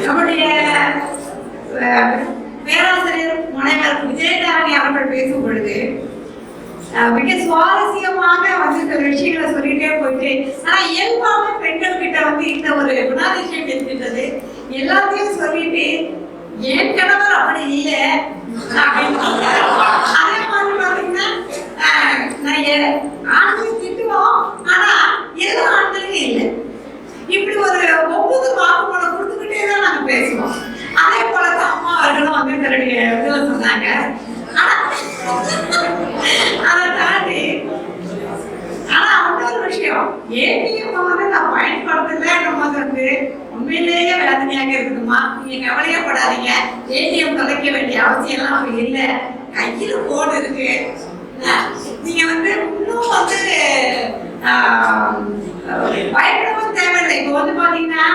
நம்முடைய பேராசிரியர் முனைவர் விஜயதாரணி அவர்கள் பேசும் பொழுது மிக சுவாரஸ்யமாக வந்து இந்த விஷயங்களை சொல்லிட்டே போயிட்டு, ஆனா இயல்பாக பெண்கள் கிட்ட வந்து இந்த ஒரு குணாதிசயம் இருக்கின்றது. எல்லாத்தையும் சொல்லிட்டு என் கணவர் அப்படி இல்லை அப்படின்னு அதே மாதிரி பாத்தீங்கன்னா ஆண்கள் திட்டுவோம், ஆனா எல்லா ஆண்களுக்கும் இல்லை. இப்படி ஒரு ஒவ்வொரு வாக்குமூலம் கொடுத்துக்கிட்டே தான் நாங்க பேசுவோம். அதே போலதான் அம்மா அவர்களும் வந்து தன்னுடைய இதுல சொன்னாங்க. அதை தாண்டி ஆனா இன்னொரு விஷயம், ஏடிஎம் வந்து நான் பயன்படுத்தல. நம்ம வந்து உண்மையிலேயே வேதனையாக இருக்குதுமா, நீங்க கவலையப்படாதீங்க. ஏடிஎம் தொலைக்க வேண்டிய அவசியம் எல்லாம் அவங்க இல்லை, கையில போன் இருக்கு. நீங்க வந்து இன்னும் வந்து பயப்படவும் தேவையில்லை. இப்போ வந்து பாத்தீங்கன்னா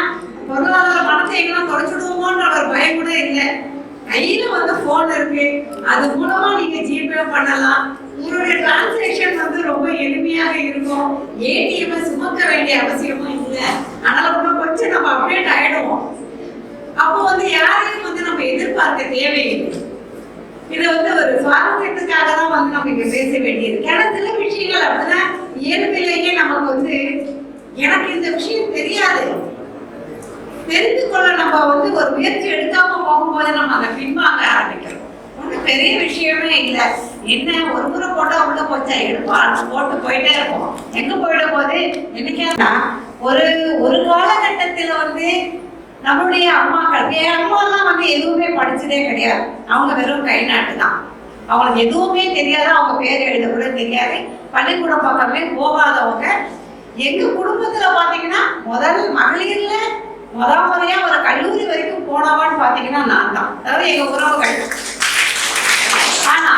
பொருளாதார பணத்தை எல்லாம் தொலைச்சுடுவோமோன்ற ஒரு பயம் கூட இல்லை. கையில வந்து போன் இருக்கு, அது மூலமா நீங்க ஜிபே பண்ணலாம். உங்களுடைய டிரான்சாக்ஷன் வந்து ரொம்ப எளிமையாக இருக்கும். ஏடிஎம் சுமக்க வேண்டிய அவசியமும் இல்லை. அதனால கொஞ்சம் நம்ம அப்டேட் ஆயிடுவோம். அப்போ வந்து யாரையும் வந்து நம்ம எதிர்பார்க்க தேவையில்லை. இது வந்து ஒரு சுவாரஸ்யத்துக்காக தான் வந்து நம்ம இங்க பேச வேண்டியது. ஏன்னா சில விஷயங்கள் அப்படிதான் இயல்பிலேயே நமக்கு வந்து எனக்கு இந்த விஷயம் தெரியாது, தெரிந்து கொள்ள நம்ம வந்து ஒரு முயற்சி எடுக்காம போகும்போது நம்ம அதை பின்வாங்க ஆரம்பிக்கிறோம். ஒன்றும் பெரிய விஷயமே இல்லை. என்ன ஒரு முறை போட்டா உள்ள போச்சா எடுப்போம், போட்டு போயிட்டே இருப்போம். எங்க போயிட போது என்னைக்கா ஒரு காலகட்டத்தில் வந்து நம்மளுடைய அம்மாக்கள், என் அம்மாலாம் வந்து எதுவுமே படிச்சதே கிடையாது. அவங்க வெறும் கை நாட்டு தான். அவங்களுக்கு எதுவுமே தெரியாது, அவங்க பேர் எழுத கூட தெரியாது, பள்ளிக்கூடம் பக்கமே போகாதவங்க. எங்க குடும்பத்துல பாத்தீங்கன்னா முதல் மகளிர்ல முறையா ஒரு கல்லூரி வரைக்கும் போனவான்னு பாத்தீங்கன்னா நான் தான், அதாவது எங்க உறவுகள். ஆனா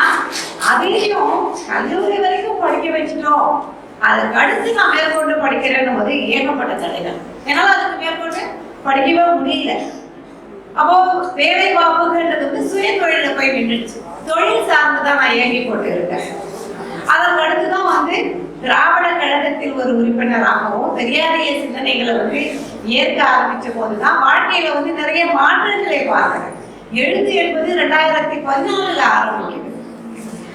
அதையும் கல்லூரி வரைக்கும் படிக்க வச்சுட்டோம், அதுக்கு அடுத்து நான் மேற்கொண்டு படிக்கிறேன்னு போது ஏகப்பட்ட தடைகள். என்னால அதுக்கு மேற்கொண்டு படிக்கவே முடியல. அப்போ வேலை வாய்ப்புகள்ன்றது வந்து சுய தொழில போய் நின்றுச்சு. தொழில் சார்ந்துதான் நான் இயங்கி கொண்டு இருக்கேன். அதற்கு அடுத்துதான் வந்து திராவிட கழகத்தில் ஒரு உறுப்பினராகவும் பெரியாரிய சிந்தனைகளை வந்து ஏற்க ஆரம்பிச்ச போதுதான் வாழ்க்கையில வந்து நிறைய மாற்றங்களை பார்த்தேன். எழுத்து என்பது 2014 ஆரம்பிக்குது.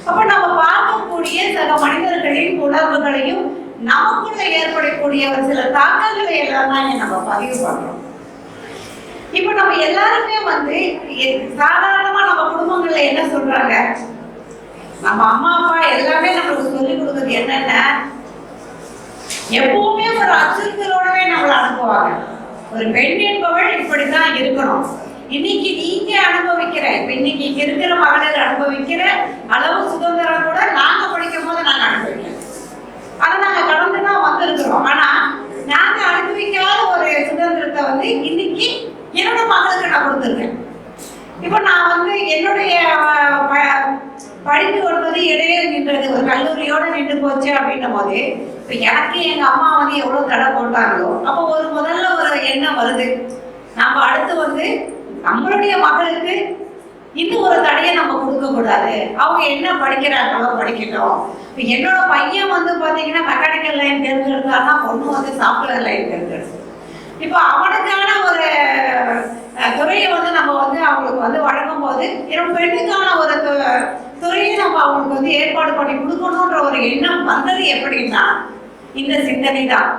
அப்ப நம்ம பார்க்கக்கூடிய சக மனிதர்களின் உணர்வுகளையும் நமக்குள்ள ஏற்படக்கூடிய ஒரு சில தாக்கங்களை எல்லாம் தான் நம்ம பதிவு பண்றோம். இப்ப நம்ம எல்லாருமே வந்து சாதாரணமா நம்ம குடும்பங்கள்ல என்ன சொல்றாங்க, நம்ம அம்மா அப்பா எல்லாமே நம்மளுக்கு சொல்லிக் கொடுக்குறது என்னன்னா, எப்பவுமே ஒரு அச்சுறுத்தலோடவே நம்மளை அனுப்புவாங்க. ஒரு பெண் என்பவள் இப்படித்தான் இருக்கணும். இன்னைக்கு நீங்க அனுபவிக்கிற, இப்ப இன்னைக்கு இங்க இருக்கிற மகளிர் அனுபவிக்கிற அளவு சுதந்திரம் கூட நாங்க படிக்கும் போது நாங்க அனுபவிக்கிறோம். அதை நாங்க கடந்துதான் வந்திருக்கிறோம். ஆனா நாங்க அனுபவிக்காத ஒரு சுதந்திரத்தை வந்து இன்னைக்கு என்னோட மகளுக்கு நான் கொடுத்துருக்கேன். இப்போ நான் வந்து என்னுடைய படிப்பு வருவது இடையே நின்றது, ஒரு கல்லூரியோட நின்று போச்சு அப்படின்னும் போது இப்போ எனக்கு எங்க அம்மா வந்து எவ்வளவு தடை போட்டாங்களோ, அப்போ ஒரு முதல்ல ஒரு எண்ணம் வருது, நம்ம அடுத்து வந்து நம்மளுடைய மகளுக்கு இன்னும் ஒரு தடையை நம்ம கொடுக்க கூடாது, அவங்க என்ன படிக்கிறாங்களோ படிக்கட்டும். இப்போ என்னோட பையன் வந்து பார்த்தீங்கன்னா மெக்கானிக்கல் லைன் தேர்ந்தெடுத்தாருன்னா பொண்ணு வந்து சாஃப்ட்வேர் லைன் தேர்ந்தெடுத்து, இப்போ அவனுக்கான ஒரு துறையை வந்து நம்ம வந்து அவங்களுக்கு வந்து வழங்கும் போது பெண்ணுக்கான ஒரு துறையை நம்ம அவங்களுக்கு வந்து ஏற்பாடு பண்ணி கொடுக்கணுன்ற ஒரு எண்ணம் வந்தது எப்படின்னா இந்த சிந்தனை தான்.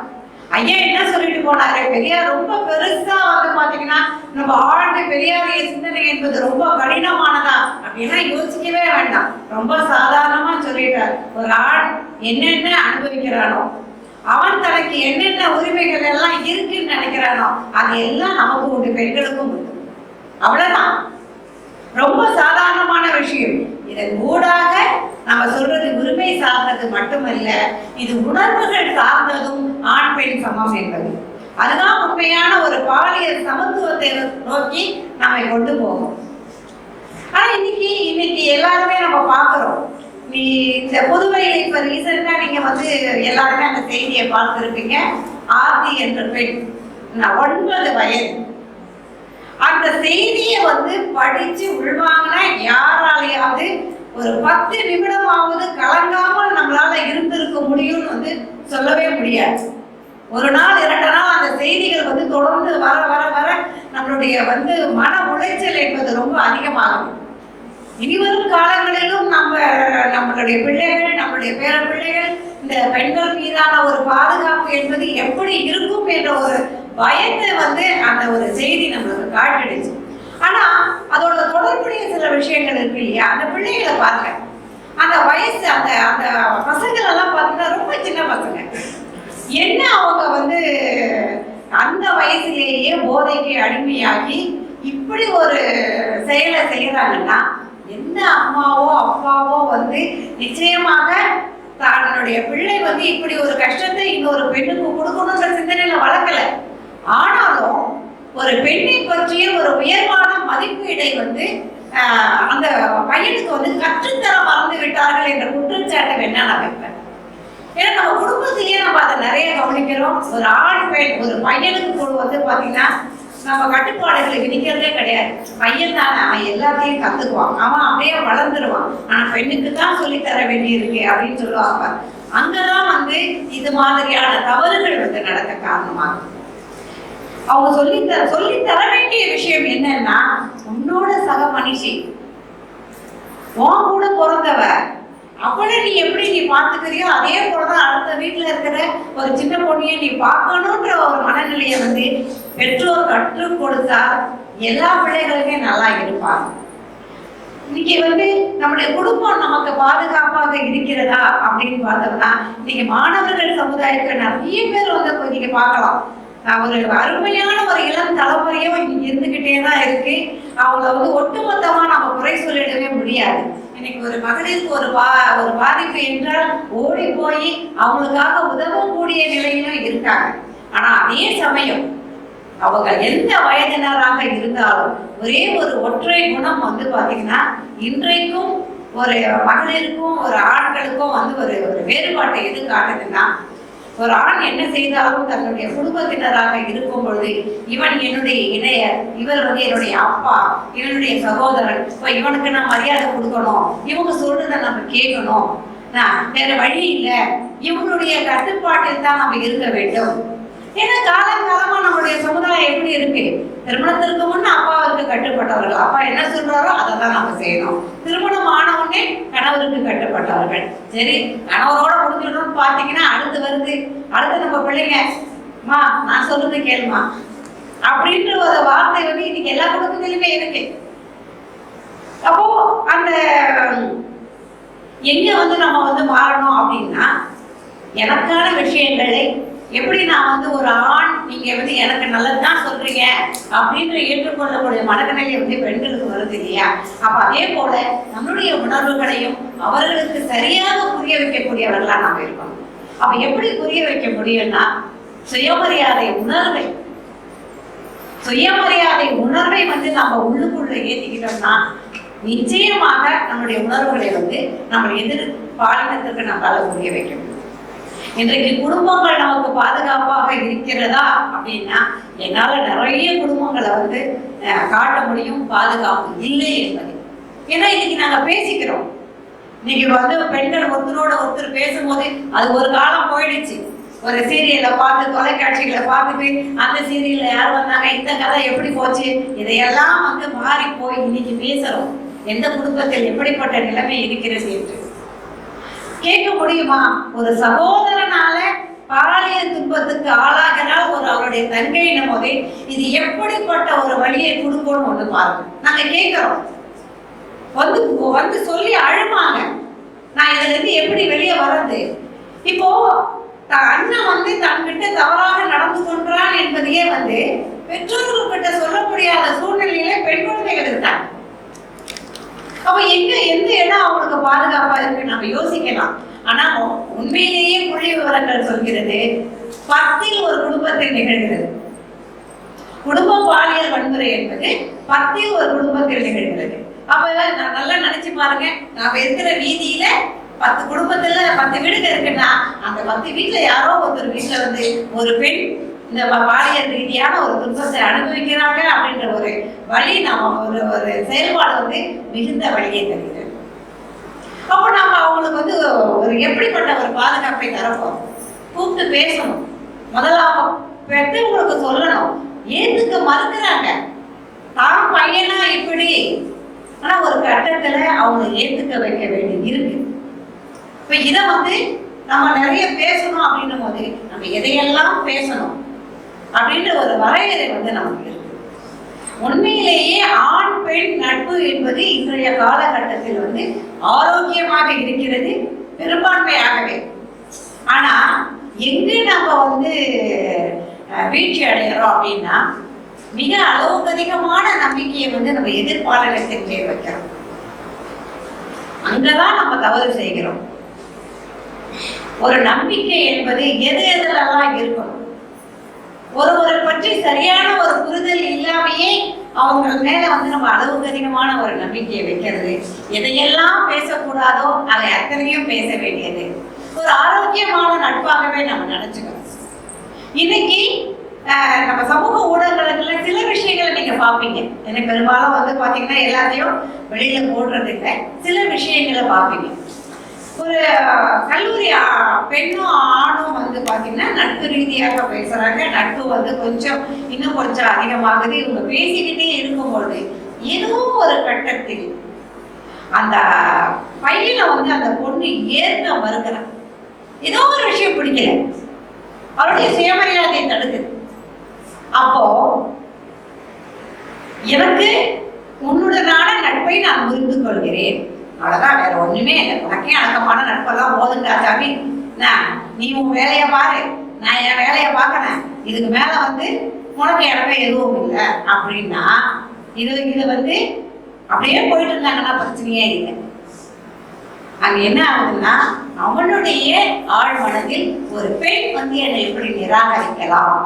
ஐயா என்ன சொல்லிட்டு போனாரு, பெரியார் ரொம்ப பெருசா வந்து பாத்தீங்கன்னா நம்ம ஆழ்ந்த பெரியாரிய சிந்தனை என்பது ரொம்ப கடினமானதா அப்படின்னா யோசிக்கவே வேண்டாம், ரொம்ப சாதாரணமா சொல்லிட்டார். ஒரு ஆண் என்னென்ன அனுபவிக்கிறானோ, அவன் தனக்கு என்னென்ன உரிமைகள் எல்லாம் இருக்குன்னு நினைக்கிறானோ அது எல்லாம் நமக்கு உண்டு, பெண்களுக்கும் உண்டு. அவ்வளவுதான், ரொம்ப சாதாரணமான விஷயம். இதன் ஊடாக நம்ம சொல்றது உரிமை சார்ந்தது மட்டுமல்ல, இது உணர்வுகள் சார்ந்ததும் ஆண் பெண் சமம் என்பது. அதுதான் உண்மையான ஒரு பாலியல் சமத்துவத்தை நோக்கி நம்மை கொண்டு போகும். ஆனா இன்னைக்கு எல்லாருமே நம்ம பார்க்கிறோம். நீ இந்த புதுவையில இப்ப ரீசெண்டா நீங்க வந்து எல்லாருமே அந்த செய்தியை பார்த்திருப்பீங்க. ஆர்த்தி என்ற பெண் 9 வயது, அந்த செய்தியை வந்து படிச்சு உள்வாங்கினா யாராலையாவது ஒரு 10 நிமிடமாவது கலங்காமல் நம்மளால இருந்திருக்க முடியும்னு வந்து சொல்லவே முடியாது. ஒரு நாள் 2 நாள் அந்த செய்திகள் வந்து தொடர்ந்து வர வர வர நம்மளுடைய வந்து மன உளைச்சல் என்பது ரொம்ப அதிகமாகும். இனிவரும் காலங்களிலும் நம்மளுடைய பிள்ளைகள், நம்மளுடைய பேர பிள்ளைகள் இந்த பெண்கள் மீதான ஒரு பாதுகாப்பு என்பது எப்படி இருக்கும் என்ற ஒரு பயத்தை வந்து அந்த ஒரு செய்தி நம்மளுக்கு காட்டிடுச்சு. ஆனா அதோட தொடர்புடைய சில விஷயங்கள் இருக்கு இல்லையா? அந்த பிள்ளைகளை பாருங்க, அந்த வயசு அந்த அந்த பசங்கள் எல்லாம் பார்த்தீங்கன்னா ரொம்ப சின்ன பசங்க. என்ன அவங்க வந்து அந்த வயசுலேயே போதைக்கு அடிமையாகி இப்படி ஒரு செயலை செய்யறாங்கன்னா, எந்த அம்மாவோ அப்பாவோ வந்து நிச்சயமாக தன்னுடைய பிள்ளை வந்து இப்படி ஒரு கஷ்டத்தை இன்னொரு பெண்ணுக்கு கொடுக்கணுன்ற சிந்தனையில வளர்க்கல. ஆனாலும் ஒரு பெண்ணை பற்றிய ஒரு உயர்வான மதிப்பீடை வந்து அந்த பையனுக்கு வந்து கற்றுத்தர மறந்து விட்டார்கள் என்ற குற்றச்சாட்டை வேணா நான் வைப்பேன். ஏன்னா நம்ம குடும்பத்திலேயே நம்ம அதை நிறைய கவனிக்கிறோம். ஒரு ஆண் பெண் ஒரு பையனுக்கு வந்து பார்த்தீங்கன்னா நம்ம கட்டுப்பாடுகளை விதிக்கிறதே கிடையாது. பையன் தானே, அவன் எல்லாத்தையும் கத்துக்குவான், அவன் அப்படியே வளர்ந்துருவான். ஆனா பெண்ணுக்கு தான் சொல்லித்தர வேண்டியிருக்கு அப்படின்னு சொல்லுவாங்க. அங்கதான் வந்து இது மாதிரியான தவறுகள் வந்து நடக்க காரணமாகும். அவங்க சொல்லி தர வேண்டிய விஷயம் என்னன்னா, உன்னோட சக மனுஷி, உன் கூட பிறந்தவ, அவளை நீ எப்படி நீ பார்த்துக்கிறியோ அதே போலதான் அடுத்த வீட்டுல இருக்கிற ஒரு சின்ன பொண்ணையை நீ பார்க்கணுன்ற ஒரு மனநிலையை வந்து பெற்றோர் கற்றுக் கொடுத்தா எல்லா பிள்ளைகளுமே நல்லா இருப்பாங்க. இன்னைக்கு வந்து நம்முடைய குடும்பம் நமக்கு பாதுகாப்பாக இருக்கிறதா அப்படின்னு பார்த்தோம்னா, இன்னைக்கு மாணவர்கள் சமுதாயத்தில் நிறைய பேர் வந்து நீங்க பார்க்கலாம். ஒரு அருமையான ஒரு இளம் தலைமுறையும் இன்னைக்கு இருந்துகிட்டே தான் இருக்கு. அவங்கள வந்து ஒட்டுமொத்தமா நம்ம குறை சொல்லிடவே முடியாது. இன்னைக்கு ஒரு மகளிருக்கு ஒரு பாதிப்பு என்றால் ஓடி போய் அவங்களுக்காக உதவக்கூடிய நிலையிலும் இருக்காங்க. ஆனா அதே சமயம் அவங்க எந்த வயதினராக இருந்தாலும் ஒரே ஒரு ஒற்றை குணம் வந்து பாத்தீங்கன்னா, இன்றைக்கும் ஒரு மகளிருக்கும் ஒரு ஆண்களுக்கும் வந்து ஒரு வேறுபாட்டை எது காட்டுதுன்னா, ஒரு ஆண் என்ன செய்தாலும் தன்னுடைய குடும்பத்தினராக இருக்கும் பொழுது, இவன் என்னுடைய இணையர், இவர் வந்து என்னுடைய அப்பா, இவனுடைய சகோதரன், இப்போ இவனுக்கு நான் மரியாதை கொடுக்கணும், இவங்க சொல்றதை நம்ம கேட்கணும், வேற வழி இல்லை, இவங்களுடைய கட்டுப்பாட்டில் தான் நம்ம இருக்க வேண்டும். ஏன்னா காலங்காலமா நம்மளுடைய சமுதாயம் எப்படி இருக்கு? திருமணத்திற்கு முன்ன அப்பாவிற்கு கட்டுப்பட்டவர்கள், அப்பா என்ன சொல்றாரோ அதை தான் நம்ம செய்யணும். திருமணம் ஆன உடனே கணவருக்கு கட்டுப்பட்டவர்கள். சரி, கணவரோட முடிஞ்சிடணும்னு பார்த்தீங்கன்னா அடுத்து நம்ம பிள்ளைங்க, மா நான் சொல்றது கேளுமா அப்படின்ற ஒரு வார்த்தை வந்து இன்னைக்கு எல்லா குடும்பத்திலுமே இருக்கு. அப்போ அந்த எங்க வந்து நம்ம வந்து மாறணும் அப்படின்னா, எனக்கான விஷயங்களை எப்படி நான் வந்து ஒரு ஆண், நீங்க வந்து எனக்கு நல்லதுதான் சொல்றீங்க அப்படின்ற ஏற்றுக்கொள்ளக்கூடிய மனநிலை வந்து பெண்களுக்கு வருது இல்லையா? அப்ப அதே போல நம்மளுடைய உணர்வுகளையும் அவர்களுக்கு சரியாக புரிய வைக்கக்கூடியவர்களா நாம இருக்கணும். அப்ப எப்படி புரிய வைக்க முடியும்னா, சுயமரியாதை உணர்வை வந்து நம்ம உள்ளுக்குள்ள ஏற்றிக்கிட்டோம்னா நிச்சயமாக நம்மளுடைய உணர்வுகளை வந்து நம்ம எதிர் பாலினத்திற்கு நம்மளால புரிய வைக்க முடியும். இன்றைக்கு குடும்பங்கள் நமக்கு பாதுகாப்பாக இருக்கிறதா அப்படின்னா, என்னால நிறைய குடும்பங்களை வந்து காட்ட முடியும் பாதுகாப்பு இல்லை என்பது. ஏன்னா இன்னைக்கு நாங்க பேசிக்கிறோம். இன்னைக்கு வந்து பெண்கள் ஒருத்தரோட ஒருத்தர் பேசும்போது அது ஒரு காலம் போயிடுச்சு. ஒரு சீரியலை பார்த்து, தொலைக்காட்சிகளை பார்த்துட்டு அந்த சீரியல்ல யார் வந்தாங்க, இந்த கதை எப்படி போச்சு, இதையெல்லாம் வந்து மாறி போய் இன்னைக்கு பேசுறோம். எந்த குடும்பத்தில் எப்படிப்பட்ட நிலைமை இருக்கிறது என்று கேட்க முடியுமா? ஒரு சகோதரனால பாலியல் துன்பத்துக்கு ஆளாகிறால் ஒரு அவருடைய தங்கையின போது இது எப்படிப்பட்ட ஒரு வழியை கொடுக்கணும் ஒன்று பாருங்க. நாங்க கேட்கிறோம், வந்து சொல்லி அழுவாங்க, நான் இதுல இருந்து எப்படி வெளியே வர்றது? இப்போ அண்ணன் வந்து தன்கிட்ட தவறாக நடந்து கொண்டான் என்பதையே வந்து பெற்றோர்கள்கிட்ட சொல்ல முடியாத சூழ்நிலையில பெண் குழந்தைகள் இருக்காங்க. அப்ப எந்த இடம் அவங்களுக்கு பாதுகாப்பா இருக்கு நம்ம யோசிக்கலாம். ஆனா உண்மையிலேயே புள்ளி விவரங்கள் சொல்கிறது, 10 ஒரு குடும்பத்தில் நிகழ்கிறது. குடும்ப பாலியல் வன்முறை என்பது 10 ஒரு குடும்பத்தில் நிகழ்கிறது. அப்ப நல்லா நினைச்சு பாருங்க, நாம இருக்கிற வீதியில 10 குடும்பத்துல 10 வீடுகள் இருக்குன்னா, அந்த 10 வீட்டுல யாரோ ஒருத்தர் வீட்டுல வந்து ஒரு பெண் இந்த பாலியல் ரீதியான ஒரு துன்பத்தை அனுபவிக்கிறாங்க அப்படின்ற ஒரு வழி, நம்ம ஒரு செயல்பாடு வந்து மிகுந்த வழியை தருகிறது. அப்போ நம்ம அவங்களுக்கு வந்து ஒரு எப்படிப்பட்ட ஒரு பாதுகாப்பை தரப்போம்? கூப்பிட்டு பேசணும். முதல்ல அவங்க பெற்றவங்களுக்கு சொல்லணும். ஏத்துக்க மறுக்கிறாங்க. தான் பையனா இப்படி, ஆனா ஒரு கட்டத்துல அவங்க ஏத்துக்க வைக்க வேண்டியது இருக்கு. இப்ப இதை வந்து நம்ம நிறைய பேசணும் அப்படின்னும் போது நம்ம எதையெல்லாம் பேசணும் அப்படின்ற ஒரு வரையறை வந்து நமக்கு இருக்கு. உண்மையிலேயே ஆண் பெண் நட்பு என்பது இன்றைய காலகட்டத்தில் வந்து ஆரோக்கியமாக இருக்கிறது பெரும்பான்மையாகவே. ஆனா எங்கு நம்ம வந்து வீழ்ச்சி அடைகிறோம் அப்படின்னா, மிக அளவுக்கு அதிகமான நம்பிக்கையை வந்து நம்ம எதிர்பாலனத்தின் மேல் வைக்கிறோம். அங்கதான் நம்ம தவறு செய்கிறோம். ஒரு நம்பிக்கை என்பது எது எதுலெல்லாம் இருக்கணும்? ஒருவரை பற்றி சரியான ஒரு புரிதல் இல்லாமையே அவங்க மேல வந்து நம்ம அளவுக்கு அதிகமான ஒரு நம்பிக்கையை வைக்கிறது. எதையெல்லாம் பேசக்கூடாதோ அதை அத்தனையும் பேச வேண்டியது ஒரு ஆரோக்கியமான நட்பாகவே நம்ம நினைச்சுக்கணும். இன்னைக்கு நம்ம சமூக ஊடகங்கள்ல சில விஷயங்களை நீங்க பார்ப்பீங்க. எனக்கு பெரும்பாலும் வந்து பாத்தீங்கன்னா எல்லாத்தையும் வெளியில போடுறதுக்கு சில விஷயங்களை பார்ப்பீங்க. ஒரு கல்லூரி பெண்ணும் ஆணும் வந்து பாத்தீங்கன்னா நட்பு ரீதியாக பேசுறாங்க. நட்பு வந்து இன்னும் கொஞ்சம் அதிகமாகுது. இவங்க பேசிக்கிட்டே இருக்கும்பொழுது ஏதோ ஒரு கட்டத்தில் அந்த பையனை வந்து அந்த பொண்ணு ஏற்க மறுக்கிறான். ஏதோ ஒரு விஷயம் பிடிக்கல, அவருடைய சுயமரியாதையை தடுக்குது. அப்போ எனக்கு உன்னுடனான நட்பை நான் புரிந்து கொள்கிறேன், அவ்வளவுதான், வேற ஒண்ணுமே இல்லை. உனக்கே அடக்கமான நட்பெல்லாம் போதுண்டா சாமி, நீ உன் வேலையை பாரு, நான் என் வேலையை பார்க்கறேன், இதுக்கு மேல வந்து உனக்கு இடமே எதுவும் இல்லை அப்படின்னா இது வந்து அப்படியே போயிட்டு இருந்தாங்கன்னா பிரச்சனையே இல்லை. அங்க என்ன ஆகுதுன்னா, அவனுடைய ஆழ் மனதில் ஒரு பெண் வந்து என்னை எப்படி நிராகரிக்கலாம்,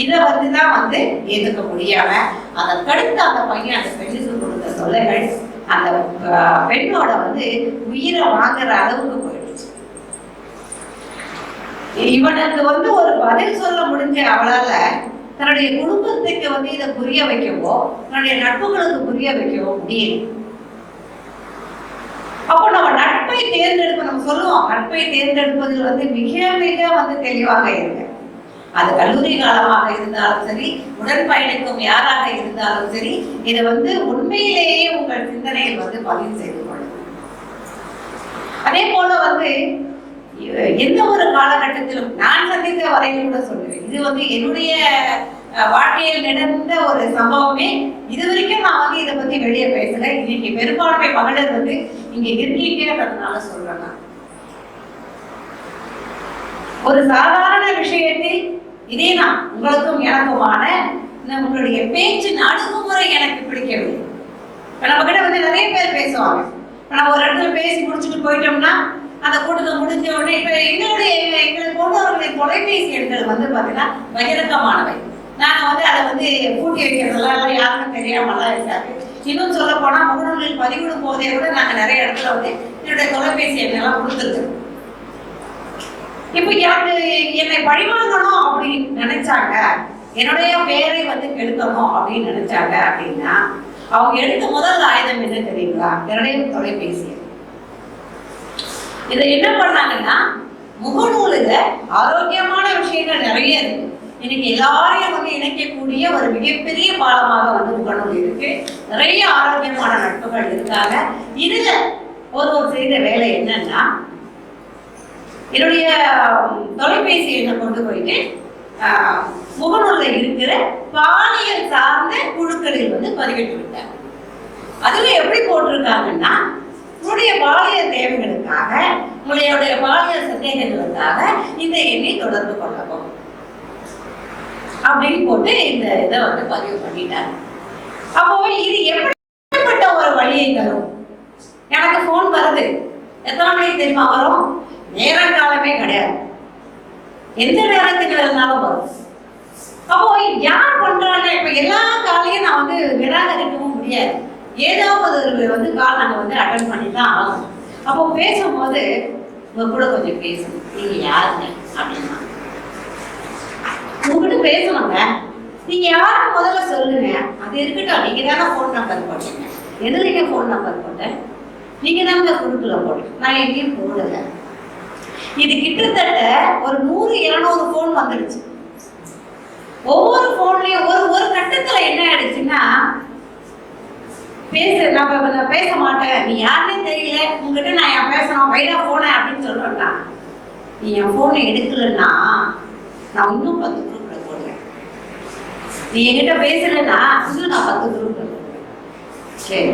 இதை வந்துதான் வந்து ஏற்றுக்க முடியாம அதற்கடுத்து அந்த பையன் அந்த பெண்ணுக்கு கொடுத்த தொல்லைகள் அந்த பெண்ணோட வந்து உயிரை வாங்குற அளவுக்கு போயிடுச்சு. இவனுக்கு வந்து ஒரு பதில் சொல்ல முடிஞ்ச அவளால தன்னுடைய குடும்பத்துக்கு வந்து இதை புரிய வைக்கவோ தன்னுடைய நட்புகளுக்கு புரிய வைக்கவோ முடியல. அப்போ நம்ம நட்பை தேர்ந்தெடுப்ப நம்ம சொல்லுவோம், நட்பை தேர்ந்தெடுப்பதில் வந்து மிக மிக வந்து தெளிவாக இருக்கு. அது கல்லூரி காலமாக இருந்தாலும் சரி, உடன் பயணிக்கும் யாராக இருந்தாலும் சரி, இதை வந்து உண்மையிலேயே உங்கள் சிந்தனையில் வந்து பதிவு செய்து கொள்ளும். அதே போல வந்து எந்த ஒரு காலகட்டத்திலும் நான் சந்தித்த வரையில் கூட சொல்லுவேன், இது வந்து என்னுடைய வாழ்க்கையில் நடந்த ஒரு சம்பவமே. இது வரைக்கும் நான் வந்து இதை பத்தி வெளியே பேசல. இன்னைக்கு பெரும்பான்மை மகளிர் வந்து இங்க இருக்கீங்கன்றதுனால சொல்றேன். ஒரு சாதாரண விஷயத்தில் இதே தான் உங்களுக்கும் எனக்குமான உங்களுடைய பேச்சின் அணுகுமுறை எனக்கு பிடிக்கவில்லை. இப்ப நம்ம கிட்ட வந்து நிறைய பேர் பேசுவாங்க. நம்ம ஒரு இடத்துல பேசி முடிச்சுட்டு போயிட்டோம்னா அந்த கூட்டத்தை முடிஞ்ச உடனே இப்ப எங்களுக்கு போன்றவர்களின் தொலைபேசி எண்கள் வந்து பாத்தீங்கன்னா பகிரங்கமானவை. நாங்க வந்து அதை வந்து பூட்டி வைக்கிறதெல்லாம் யாருக்கும் தெரியாமலாம் இருக்காது. இன்னும் சொல்ல போனா முகநூலில் பதிவிடும் போதே கூட நாங்க நிறைய இடத்துல வந்து என்னுடைய தொலைபேசி எண்ணெல்லாம் கொடுத்துருக்கோம். இப்ப எனக்கு என்னை பழிவாங்கணும் அப்படின்னு நினைச்சாங்க, என்னுடைய பேரை வந்து கெடுக்கணும் அப்படின்னு நினைச்சாங்க அப்படின்னா அவங்க எடுத்த முதல் ஆயுதம் என்ன தெரியுங்களா? என்னுடைய தொலைபேசி. இதை என்ன பண்ணாங்கன்னா, முகநூலுல ஆரோக்கியமான விஷயங்கள் நிறைய இருக்கு. இன்னைக்கு எல்லாரையும் வந்து இணைக்கக்கூடிய ஒரு மிகப்பெரிய பாலமாக வந்து முகநூல் இருக்கு. நிறைய ஆரோக்கியமான நட்புகள் இருக்காங்க. இதுல ஒருவர் செய்த வேலை என்னன்னா, என்னுடைய தொலைபேசி எண்ணை கொண்டு போயிட்டு முகநூல்ல இருக்கிற பாலியல் சார்ந்த குழுக்களில் வந்து பதிவிட்டு விட்டாங்க. அதுல எப்படி போட்டிருக்காங்கன்னா, உங்களுடைய பாலியல் தேவைகளுக்காக, உங்களுடைய பாலியல் சந்தேகங்களுக்காக இந்த எண்ணை தொடர்பு கொள்ளவும் அப்படின்னு போட்டு இந்த இதை வந்து பதிவு பண்ணிட்டாங்க. அப்போ இது எப்படிப்பட்ட ஒரு வழியை தரும்? எனக்கு போன் வருது, எத்தனை மணிக்கு தெரியுமா வரும்? நேரங்காலமே கிடையாது, எந்த நேரத்துக்கு இருந்தாலும் வரும். அப்போ யார் பண்றாங்க? இப்ப எல்லா காலையும் நான் வந்து நிராகரிக்கவும் முடியாது. ஏதாவது ஒரு வந்து கால் நாங்க வந்து அட்டன் பண்ணி தான் ஆகணும். அப்போ பேசும்போது உங்க கூட கொஞ்சம் பேசணும், நீங்க யாருங்க அப்படின்னா உங்ககிட்ட பேசணுங்க, நீங்க யாரும் முதல்ல சொல்லுங்க. அது இருக்கட்டும், நீங்க தானே போன் நம்பர் போட்டீங்க, எதுலீங்க போன் நம்பர் போட்டேன்? நீங்க தான் குழுக்குள்ள போடுங்க, நான் எங்கேயும் போடல. இது கிட்டத்தட்ட ஒரு 100-200 போன் வந்துடுச்சு. ஒவ்வொரு போன்லயும் ஒரு கட்டத்துல என்ன ஆயிடுச்சுன்னா, நான் பேச மாட்டேன், நீ யாருன்னே தெரியல, உங்ககிட்ட நான் என் பேசணும், வைடா போன அப்படின்னு சொல்றேன்னா, நீ என் போனை எடுக்கலன்னா நான் இன்னும் 10 குரூப்ல போடுறேன். நீ என்கிட்ட பேசலன்னா இன்னும் நான் 10 குரூப்ல போடுறேன். சரி,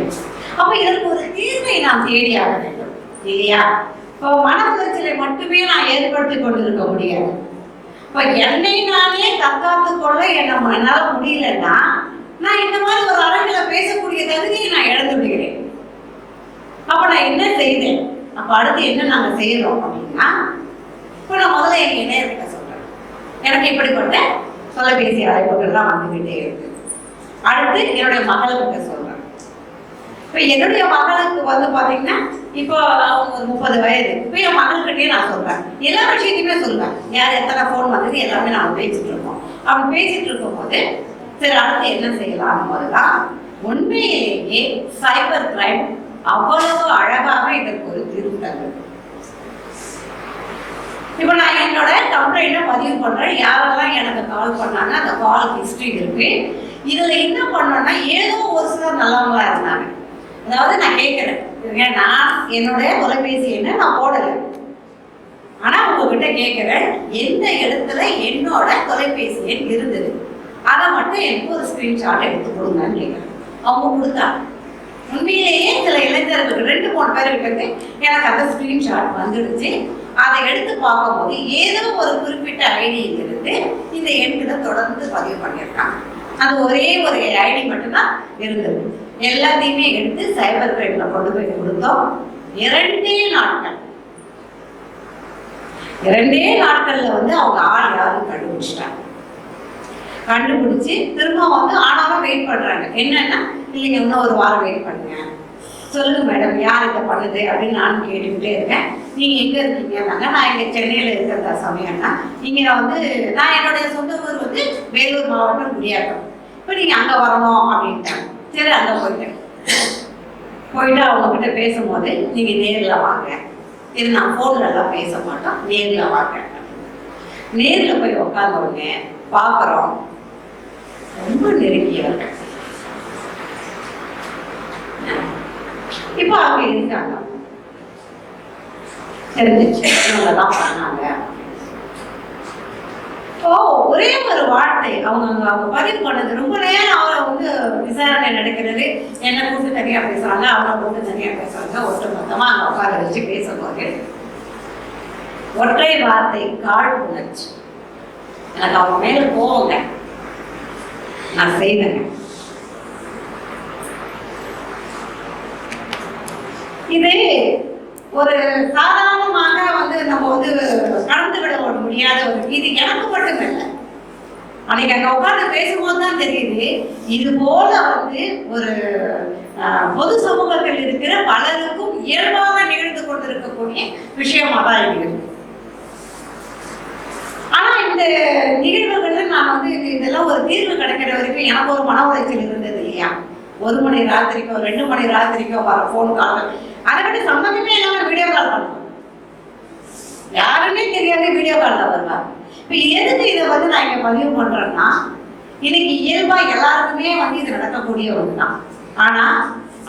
அப்ப இதற்கு ஒரு தீர்வை நாம் தேடி ஆக வேண்டும் இல்லையா? இப்போ மன உளைச்சலை மட்டுமே நான் ஏற்படுத்தி கொண்டிருக்க முடியாது. இப்போ என்னை நானே தற்காத்து கொள்ள என்னால முடியலன்னா நான் இந்த மாதிரி ஒரு அரங்கில் பேசக்கூடிய தகுதியை நான் இழந்து விடுகிறேன். அப்ப நான் என்ன செய்தேன்? அப்ப அடுத்து என்ன நாங்க செய்யறோம் அப்படின்னா, இப்போ நான் முதல்ல எங்க நேர்கிட்ட சொல்றேன், எனக்கு இப்படிப்பட்ட தொலைபேசி அழைப்புகள்லாம் வந்துகிட்டே இருக்கு. அடுத்து என்னுடைய மகளுக்கிட்ட சொல்றேன். இப்போ என்னுடைய மகளுக்கு வந்து பாத்தீங்கன்னா இப்போ அவங்க ஒரு 30 வயது. இப்போ என் மகள்கிட்டயே நான் சொல்றேன், எல்லா விஷயத்தையுமே சொல்றேன், யார் எத்தனை போன் வந்தது எல்லாமே நான் பேசிட்டு இருக்கோம். அப்படி பேசிட்டு இருக்கும் போது சரி அடுத்து என்ன செய்யலாம் போதுதான் உண்மையிலேயே சைபர் கிரைம் அவ்வளவு அழகாக இதற்கு ஒரு தீர்வு தருது. இப்போ நான் என்னோட கம்ப்ளைண்ட்டை பதிவு பண்றேன், யாரெல்லாம் எனக்கு கால் பண்ணாங்க அந்த கால் ஹிஸ்டரி இருக்கு. இதுல என்ன பண்ணோம்னா ஏதோ ஒரு சிலர் நல்லவங்களா இருந்தாங்க. அதாவது நான் கேட்கிறேன், நான் என்னுடைய தொலைபேசி என்ன நான் போடல, ஆனா உங்ககிட்ட கேட்கிறேன் எந்த இடத்துல என்னோட தொலைபேசி எண் இருந்தது, அதை மட்டும் எனக்கு ஒரு ஸ்கிரீன்ஷாட் எடுத்து கொடுங்கன்னு கேட்குறேன். அவங்க கொடுத்தாங்க. உண்மையிலேயே சில இளைஞர்களுக்கு 2-3 பேருக்கு எனக்கு அந்த ஸ்கிரீன்ஷாட் வந்துடுச்சு. அதை எடுத்து பார்க்கும்போது ஏதோ ஒரு குறிப்பிட்ட ஐடியிலிருந்து இந்த எண்களை தொடர்ந்து பதிவு பண்ணியிருக்காங்க. அது ஒரே ஒரு ஐடி மட்டும்தான் இருந்தது. எல்லாத்தையுமே எடுத்து சைபர் கிரைம்ல கொண்டு போய் கொடுத்தோம். 2 நாட்கள்ல வந்து அவங்க ஆள் யாரும் கண்டுபிடிச்சிட்டாங்க. கண்டுபிடிச்சு திரும்ப வந்து ஆனாலும் வெயிட் பண்றாங்க. என்னன்னா இல்லைங்க இன்னும் ஒரு வாரம் வெயிட் பண்ணுங்க, சொல்லுங்க மேடம் யார் இதை பண்ணுது அப்படின்னு நானும் கேட்டுக்கிட்டே இருக்கேன். நீங்க எங்க இருக்கீங்கன்னாங்க, நான் இங்க சென்னையில இருக்கிற சமயம்னா இங்க வந்து நான் என்னுடைய சொந்த ஊர் வந்து வேலூர் மாவட்டம் குடியாட்டம். இப்போ நீங்க அங்க வரணும் அப்படின்ட்டாங்க. சரி அங்க போயிட்டு அவங்க கிட்ட பேசும்போது நீங்க நேர்ல வாங்க, இது நான் போன்ல எல்லாம் பேச மாட்டோம், நேர்ல வாங்க. நேர்ல போய் உட்கார்ந்த உடனே பாக்குறோம் ரொம்ப நெருங்கியவர்கள். இப்ப அவங்க இருக்காங்க, தெரிஞ்சிச்சு இவங்கதான் பண்ணாங்க. இப்போ ஒரே ஒரு வார்த்தை அவங்க பதிவு பண்ணது ரொம்ப நேரம் அவரை வந்து விசாரணை நடக்கிறது. என்ன கூட்டு தனியா பேசுறாங்க, அவரை கூட்டு தனியா பேசுறாங்க. ஒட்டு மொத்தமா அங்க உட்கார வச்சு பேசும்போது ஒற்றை வார்த்தை கால் உணர்ச்சி. எனக்கு அவங்க மேல போங்க, நான் செய்தேங்க. இது ஒரு சாதாரணமாக வந்து நம்ம வந்து கடந்து விட முடியாத ஒரு, இது எனக்கு மட்டும் இல்லை, அன்னைக்கு அங்க உட்கார்ந்து பேசும்போது தான் தெரியுது இது போல வந்து ஒரு பொது சமூகத்தில் இருக்கிற பலருக்கும் இயல்பாக நிகழ்ந்து கொண்டிருக்கக்கூடிய விஷயமா தான் இருக்குது. ஆனா இந்த நிகழ்வுகள்ல நான் வந்து இதெல்லாம் ஒரு தீர்வு கிடைக்கிற வரைக்கும் எனக்கு ஒரு மன உளைச்சல் இருந்தது இல்லையா? 1 மணி ராத்திரிக்கோ 2 மணி ராத்திரிக்கோ வர போன் கால், அதை விட சம்பந்தமே இல்லாம வீடியோ கால் பண்ணுவோம், யாருமே தெரியாத வீடியோ கால்ல வருவாங்க. இப்ப எதுக்கு இதை வந்து நான் இங்க பதிவு பண்றேன்னா, இன்னைக்கு இயல்பா எல்லாருக்குமே வந்து இது நடக்கக்கூடிய ஒண்ணுதான். ஆனா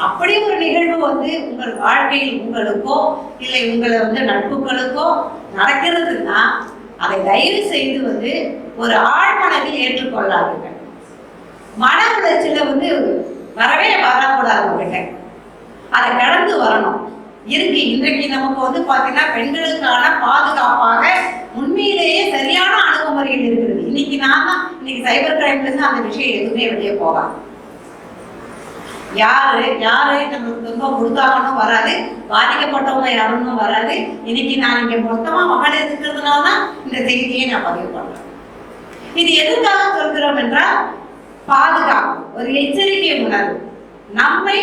அப்படி ஒரு நிகழ்வு வந்து உங்கள் வாழ்க்கையில் உங்களுக்கோ இல்லை உங்களை வந்து நட்புகளுக்கோ நடக்கிறதுன்னா அதை தயவு செய்து வந்து ஒரு ஆழ்மனதில் ஏற்றுக்கொள்ளாதீங்க. மன உளைச்சல வந்து வரவே வரக்கூடாது உங்ககிட்ட, அதை கடந்து வரணும். இருக்கு இன்றைக்கு நமக்கு வந்து பாத்தீங்கன்னா பெண்களுக்கான பாதுகாப்பாக உண்மையிலேயே சரியான அணுகுமுறைகள் இருக்குது. இன்னைக்கு இன்னைக்கு சைபர் கிரைம்ல இருந்து அந்த விஷயம் எதுவுமே வெளியே போகாது. யாரு நம்மளுக்கு துன்பம் கொடுத்தாங்கன்னு வராது, பாதிக்கப்பட்டவங்க யாருன்னு வராது. இன்னைக்கு நான் இங்க மொத்தமா மகளிர் இருக்கிறதுனாலதான் இந்த செய்தியை நான் பதிவு பண்றேன். இது எதுக்காக சொல்கிறோம் என்றால் பாதுகாப்பு, ஒரு எச்சரிக்கை உணர்வு. நம்மை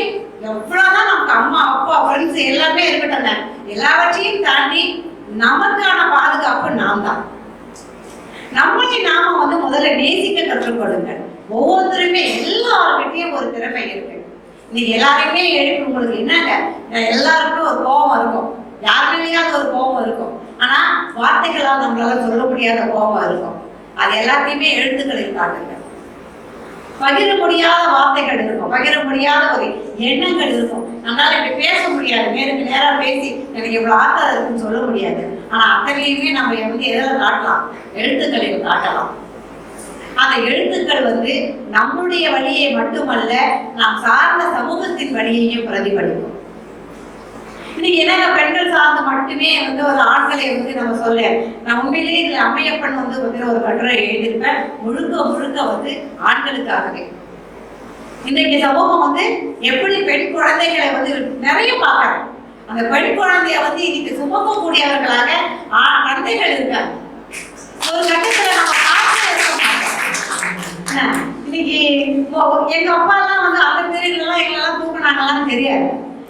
எவ்வளவுதான் நமக்கு அம்மா அப்பா ஃப்ரெண்ட்ஸ் எல்லாமே இருக்கட்டங்க, எல்லாவற்றையும் தாண்டி நமக்கான பாதுகாப்பு நாம் தான். நம்மளை நாம வந்து முதல்ல நேசிக்க கற்றுக்கொள்ளுங்க. ஒவ்வொருத்தருமே எல்லார்கிட்டையும் ஒரு திறமை இருக்கு. இன்னைக்கு எல்லாருமே எழுப்பி உங்களுக்கு என்னங்க, எல்லாருக்கும் ஒரு கோபம் இருக்கும், யாருமேயாவது ஒரு கோபம் இருக்கும். ஆனா வார்த்தைகளால் நம்மளால சொல்ல முடியாத கோபம் இருக்கும். அது எல்லாத்தையுமே எழுத்துக்களில் காட்டுங்க. பகிர முடியாத வார்த்தைகள் இருக்கும், பகிர முடியாத ஒரு எண்ணங்கள் இருக்கும். நம்மளால இப்படி பேச முடியாது, நேருக்கு நேரா பேசி எனக்கு இவ்வளவு ஆற்றல் இருக்குன்னு சொல்ல முடியாது. ஆனா அத்தனையுமே நம்ம வந்து எதில் காட்டலாம்? எழுத்துக்களில் காட்டலாம். அந்த எழுத்துக்கள் நம்முடைய வழியை மட்டுமல்ல, நாம் சார்ந்த சமூகத்தின் வழியையும் பிரதிபலிக்கும். இன்னைக்கு என்னங்க பெண்கள் சார்ந்து மட்டுமே ஒரு ஆண்களை நம்ம சொல்ல, நான் உண்மையிலேயே இதுல அம்மையப்பன் ஒரு கட்டுரை எழுதியிருப்பேன், முழுக்க முழுக்க ஆண்களுக்காகவே. இன்றைக்கு சமூகம் எப்படி பெண் குழந்தைகளை நிறைய பார்க்கறேன். அந்த பெண் குழந்தைய இன்னைக்கு சுமக்கக்கூடியவர்களாக குழந்தைகள் இருக்காங்க. ஒரு கட்டத்துல நம்ம பார்த்து இருக்க மாட்டோம். இன்னைக்கு எங்க அப்பா எல்லாம் அந்த தெரியலாம் எங்களெல்லாம் தூக்குனாங்கலாம் தெரியாது.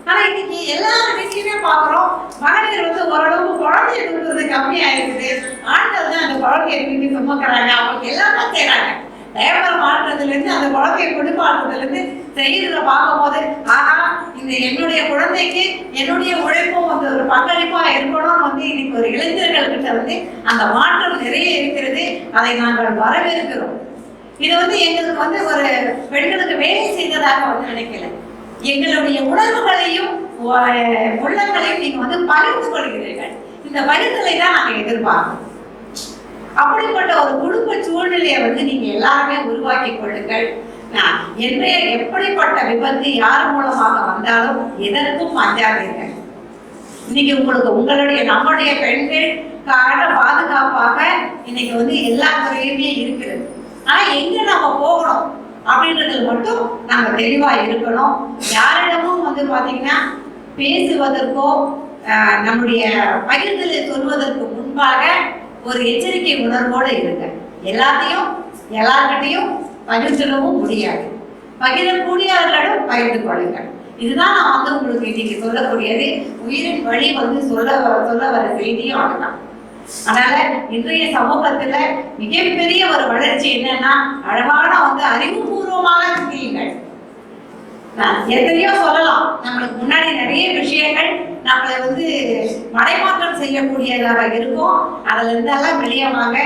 ஆனா இன்னைக்கு எல்லாரும் வீட்லயுமே பாக்குறோம், மகளிர் ஓரளவு குழந்தைய தூக்குறது கம்மியாயிருக்குது. ஆண்கள் தான் அந்த குழந்தைய தூக்கி சுமக்கிறாங்க, அவங்க எல்லாமே செய்யறாங்க. டேபர் மாற்றுறதுல இருந்து அந்த குழந்தைய குடிப்பாடுறதுல இருந்து செய்யறத பார்க்கும் போது, ஆனா இந்த என்னுடைய குழந்தைக்கு என்னுடைய உழைப்பும் ஒரு பங்களிப்பா இருக்கணும்னு இன்னைக்கு ஒரு இளைஞர்கள் கிட்ட அந்த மாற்றம் நிறைய இருக்கிறது. அதை நாங்கள் வரவேற்கிறோம். இது எங்களுக்கு ஒரு பெண்களுக்கு வேலை செய்ததாக நினைக்கல. எங்களுடைய உணர்வுகளையும் உள்ளங்களையும் நீங்க பகிர்ந்து கொள்கிறீர்கள். இந்த பகிர்தலை தான் நாங்கள் எதிர்பார்க்கிறோம். அப்படிப்பட்ட ஒரு குடும்ப சூழ்நிலையை நீங்க எல்லாருமே உருவாக்கி கொள்ளுங்கள். என்றைய எப்படிப்பட்ட விபத்து யார் மூலமாக வந்தாலும் எதற்கும் அஞ்சாதீர்கள். இன்னைக்கு உங்களுக்கு நம்முடைய பெண்கள் பாதுகாப்பாக இன்னைக்கு எல்லா துறையுமே இருக்கிறது. ஆனா எங்க நம்ம போகணும் அப்படின்றதுல மட்டும் நாங்க தெளிவா இருக்கணும். யாரிடமும் பாத்தீங்கன்னா பேசுவதற்கோ நம்முடைய பகிர்தலை சொல்வதற்கு முன்பாக ஒரு எச்சரிக்கை உணர்வோடு இருங்க. எல்லாத்தையும் எல்லார்கிட்டையும் பகிர்ந்துடவும் முடியாது. பகிரக்கூடியவர்களிடம் பகிர்ந்து கொள்ளுங்கள். இதுதான் நான் உங்களுக்கு இன்னைக்கு சொல்லக்கூடியது. உயிரின் வழி சொல்ல வர செய்தியும் அதுதான். அதனால இன்றைய சமூகத்துல மிகப்பெரிய ஒரு வளர்ச்சி என்னன்னா, அழகான அறிவுபூர்வமாக சிந்தியுங்கள். எத்தனையோ சொல்லலாம், நம்மளுக்கு முன்னாடி நிறைய விஷயங்கள் நம்மளை மடைமாற்றம் செய்யக்கூடியதாக இருக்கும். அதுல இருந்தெல்லாம் வெளியவாங்க.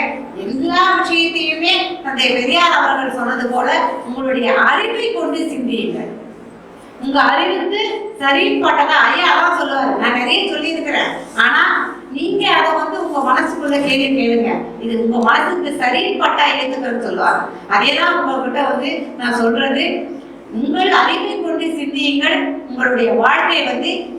எல்லா விஷயத்தையுமே தந்தை பெரியார் அவர்கள் சொன்னது போல உங்களுடைய அறிவை கொண்டு சிந்தியுங்கள். உங்க அறிவுக்கு சரிப்பட்டதா ஐயா அதான் சொல்லுவாரு. நான் நிறைய சொல்லி இருக்கிறேன். ஆனா நீங்க அதை உங்க மனசுக்குள்ள கேளுங்க. இது உங்க மனசுக்கு சரிப்பட்டா இருக்குன்னு சொல்லுவாங்க. அதேதான் உங்ககிட்ட நான் சொல்றது. உங்கள் அறிவை கொண்டு சிந்தியுங்கள். உங்களுடைய வாழ்க்கை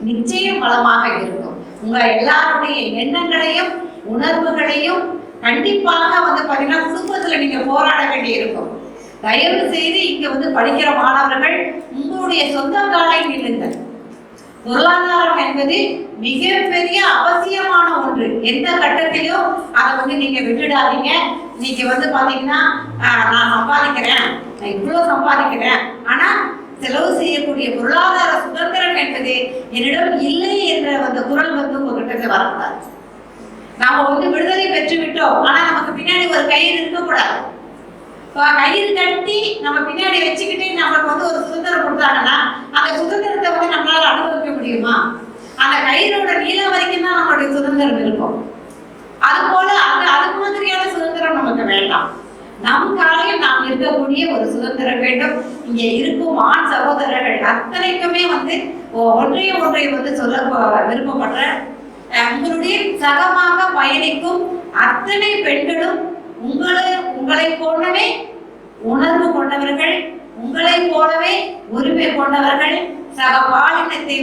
நிச்சயம் பலமாக இருக்கும். உங்க எல்லாருடைய எண்ணங்களையும் உணர்வுகளையும் கண்டிப்பாக பாத்தீங்கன்னா குடும்பத்துல நீங்க போராட வேண்டி இருக்கும். தயவு செய்து இங்க படிக்கிற மாணவர்கள் உங்களுடைய சொந்த காலில் நில்லுங்கள். பொருளாதாரம் என்பது மிகப்பெரிய அவசியமான ஒன்று. எந்த கட்டத்திலும் அதை நீங்க விட்டுடாதீங்க. நீங்க பாத்தீங்கன்னா நான் சம்பாதிக்கிறேன், நான் இவ்வளவு சம்பாதிக்கிறேன், ஆனா செலவு செய்யக்கூடிய பொருளாதார சுதந்திரம் என்பது என்னிடம் இல்லை என்ற குரல் உங்ககிட்ட வரக்கூடாது. நாம விடுதலை பெற்று விட்டோம், ஆனா நமக்கு பின்னாடி ஒரு கயிறு இருக்கக்கூடாது. கயிறு கட்டி நம்ம பின்னாடி வச்சுக்கிட்டு நம்மளுக்கு ஒரு சுதந்திரம் கொடுத்தாங்கன்னா அந்த சுதந்திரத்தை நம்மளால அனுபவிக்க முடியுமா? அந்த கயிறோட நீளம் வரைக்கும் தான் நம்மளுடைய சுதந்திரம் இருக்கும். அது போல அது மாதிரியான சுதந்திரம் நமக்கு வேண்டாம். நம் காலையில் நாம் இருக்கக்கூடிய ஒரு சுதந்திரம் வேண்டும். இங்க இருக்கும் ஆண் சகோதரர்கள் அத்தனைக்குமே ஒன்றைய சொல்ல விருப்பப்படுறேன். உங்களுடைய சகமாக பயணிக்கும் அத்தனை பெண்களும் உங்களை போலவே உணர்வு கொண்டவர்கள், உங்களை போலவே உரிமை கொண்டவர்கள். சக பாலினத்தை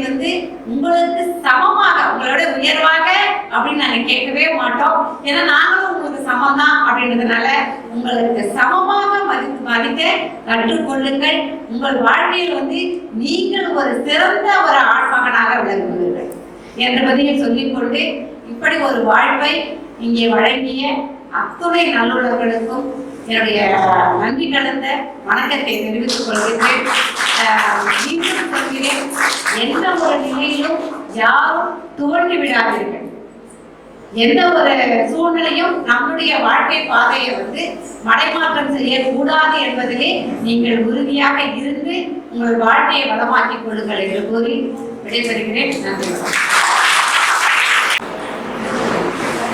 உங்களுக்கு சமமாக, உங்களோட உயர்வாக அப்படின்னு நாங்க கேட்கவே மாட்டோம். ஏன்னா நாங்களும் உங்களுக்கு சமம்தான் அப்படின்றதுனால உங்களுக்கு சமமாக மதிக்க கற்றுக்கொள்ளுங்கள். உங்கள் வாழ்க்கையில் நீங்கள் ஒரு சிறந்த ஒரு ஆண்மகனாக விளங்குவீர்கள் என்பதையும் சொல்லிக்கொண்டு, இப்படி ஒரு வாழ்வை இங்கே வழங்கிய அத்துணை நல்லுள்ளவர்களுக்கும் என்னுடைய நன்றி கலந்த வணக்கத்தை தெரிவித்துக் கொள்கிறேன். மீண்டும் சொல்கிறேன், எந்த ஒரு நிலையிலும் யாரும் துவண்டு விடாதீர்கள். எந்த ஒரு சூழ்நிலையும் நம்முடைய வாழ்க்கை பாதையை மடைமாற்றம் செய்யக்கூடாது என்பதிலே நீங்கள் உறுதியாக இருந்து உங்கள் வாழ்க்கையை வளமாக்கிக் கொள்ளுங்கள் என்று கூறி விடைபெறுகிறேன். நன்றி.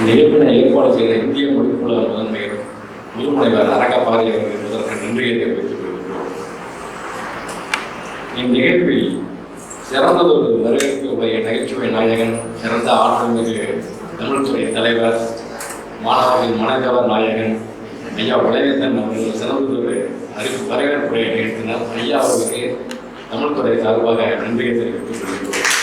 நிகழ்வினை ஏற்பாடு செய்த இந்திய மொழிக்குழு முதன்மையர் முதுமுனைவர் அரங்கப்பாரி அவர்கள் முதற்கு நன்றியை தெரிவித்துக் கொள்கிறோம். இந்நிகழ்வில் சிறந்ததொரு வரவேற்பு உடைய நகைச்சுவை நாயகன், சிறந்த ஆற்றல் மிகு தமிழ்துறை தலைவர், மாணவர்களின் மனக்கவர் நாயகன் ஐயா உலகத்தன் அவர்கள் சிறந்ததொரு வரவேற்புரை நிகழ்த்தினார். ஐயா அவர்களுக்கு தமிழ்துறை சார்பாக நன்றியை தெரிவித்துக் கொள்கிறோம்.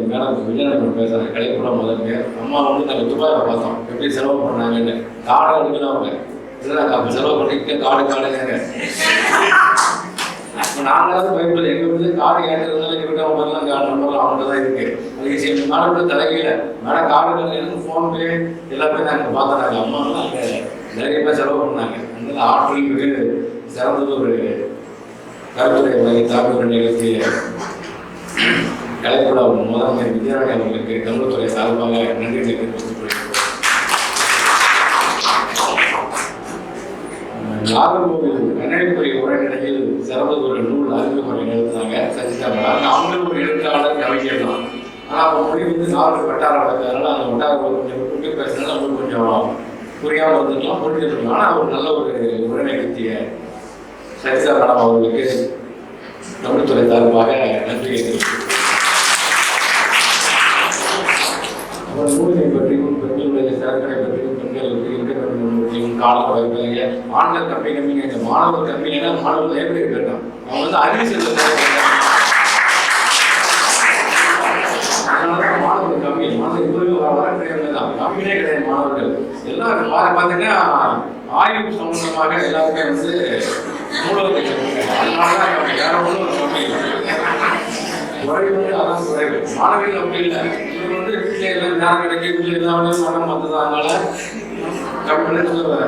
மேடம் விஜயநகரம் பேசுகிறேன். கலைக்குள்ள முதல் பேர் அம்மா நாங்கள் துபாயில் பார்த்தோம் எப்படி செலவு பண்ணாங்கன்னு. காடை எடுக்கலாம் அவங்க இல்லை செலவு பண்ணிட்டு காடுங்க. இப்போ நாங்களாவது பயன்படுது எங்கள் வீட்டு காடு ஏற்றுறதுனால எங்கள் மாதிரிலாம் காடு நம்பர்லாம் அவங்கள்ட்ட தான் இருக்குது. அதுக்கு சரி மேடம் தலைக்கீழ மேடம் காடுகள் எனக்கு ஃபோன்பே எல்லாமே நாங்கள் பார்த்தோம். அம்மாலாம் அங்கே தைரியமாக செலவு பண்ணாங்க. அதனால ஆற்றல் மிகு சிறந்தது ஒரு கருத்துரை உலகை தாக்குதல் நிகழ்த்திய கலைக்குழு முதன்மையர் வித்யாராணி அவர்களுக்கு தமிழ்துறை சார்பாக நன்றி தெரிவித்துக் கொள்கிறோம். நாகர்கோவில் கண்ணடித்துறை உரைநடையில் சிறந்த ஒரு நூல் அறிமுறை நிறுத்தினாங்க சஜிதா மேடம். அவங்களும் ஒரு எழுத்தாளர் கவிஞர் தான். ஆனால் அவங்க மொழி நாவல் வட்டாரம் இருக்கிறதுனால அந்த வட்டாரம் கொஞ்சம் கூட்டி பேசுறதுனால அவங்களுக்கு கொஞ்சம் புரியாமல் வந்துருக்கலாம், புரிஞ்சுருக்கலாம். ஆனால் அவர் நல்ல ஒரு உரை நிகழ்த்திய சஜிதா மேடம் அவர்களுக்கு தமிழ்துறை சார்பாக நன்றியை தெரிவித்துக் நூலினை பற்றியும் பெண்களுடைய சரக்கடை பற்றியும் பெண்களுக்கு இருக்க வேண்டும் காலப்படைப்பிலைங்க ஆண்கள் கம்மிங்க இந்த மாணவர் கம்மிங்கன்னா மாணவர் லைப்ரரி கேட்டான். அவங்க அறிவு செல்ல மாணவர்கள் கம்மி. மாணவர் இப்போவே வரக்கூடியவங்க தான், கம்மியே கிடையாது மாணவர்கள். எல்லாம் பார்த்தீங்கன்னா ஆய்வு சம்பந்தமாக எல்லாருமே நூலகத்தை அதனாலதான் கம்மி. வேற ஒன்றும் கம்மி குறைவு அதான் குறைவு. மாணவிகள் அப்படி இல்லை. இது வீட்டில் எல்லாம் நேரம் கிடைக்கும், வீட்டில் எல்லாமே மனம் வந்ததுனால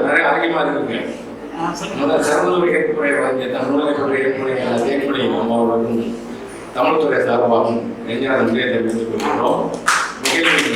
நிறைய அதிகமாக இருக்குங்க. அதனால் சிறந்த ஒரு ஏற்புரை வழங்கிய தமிழக ஏற்புரை தேன்மொழி அம்மாவுடன் தமிழ்துறை சார்பாகவும் நெஞ்சார் நன்றியை தெரிவித்துக் கொள்கிறோம். நிகழ்ச்சி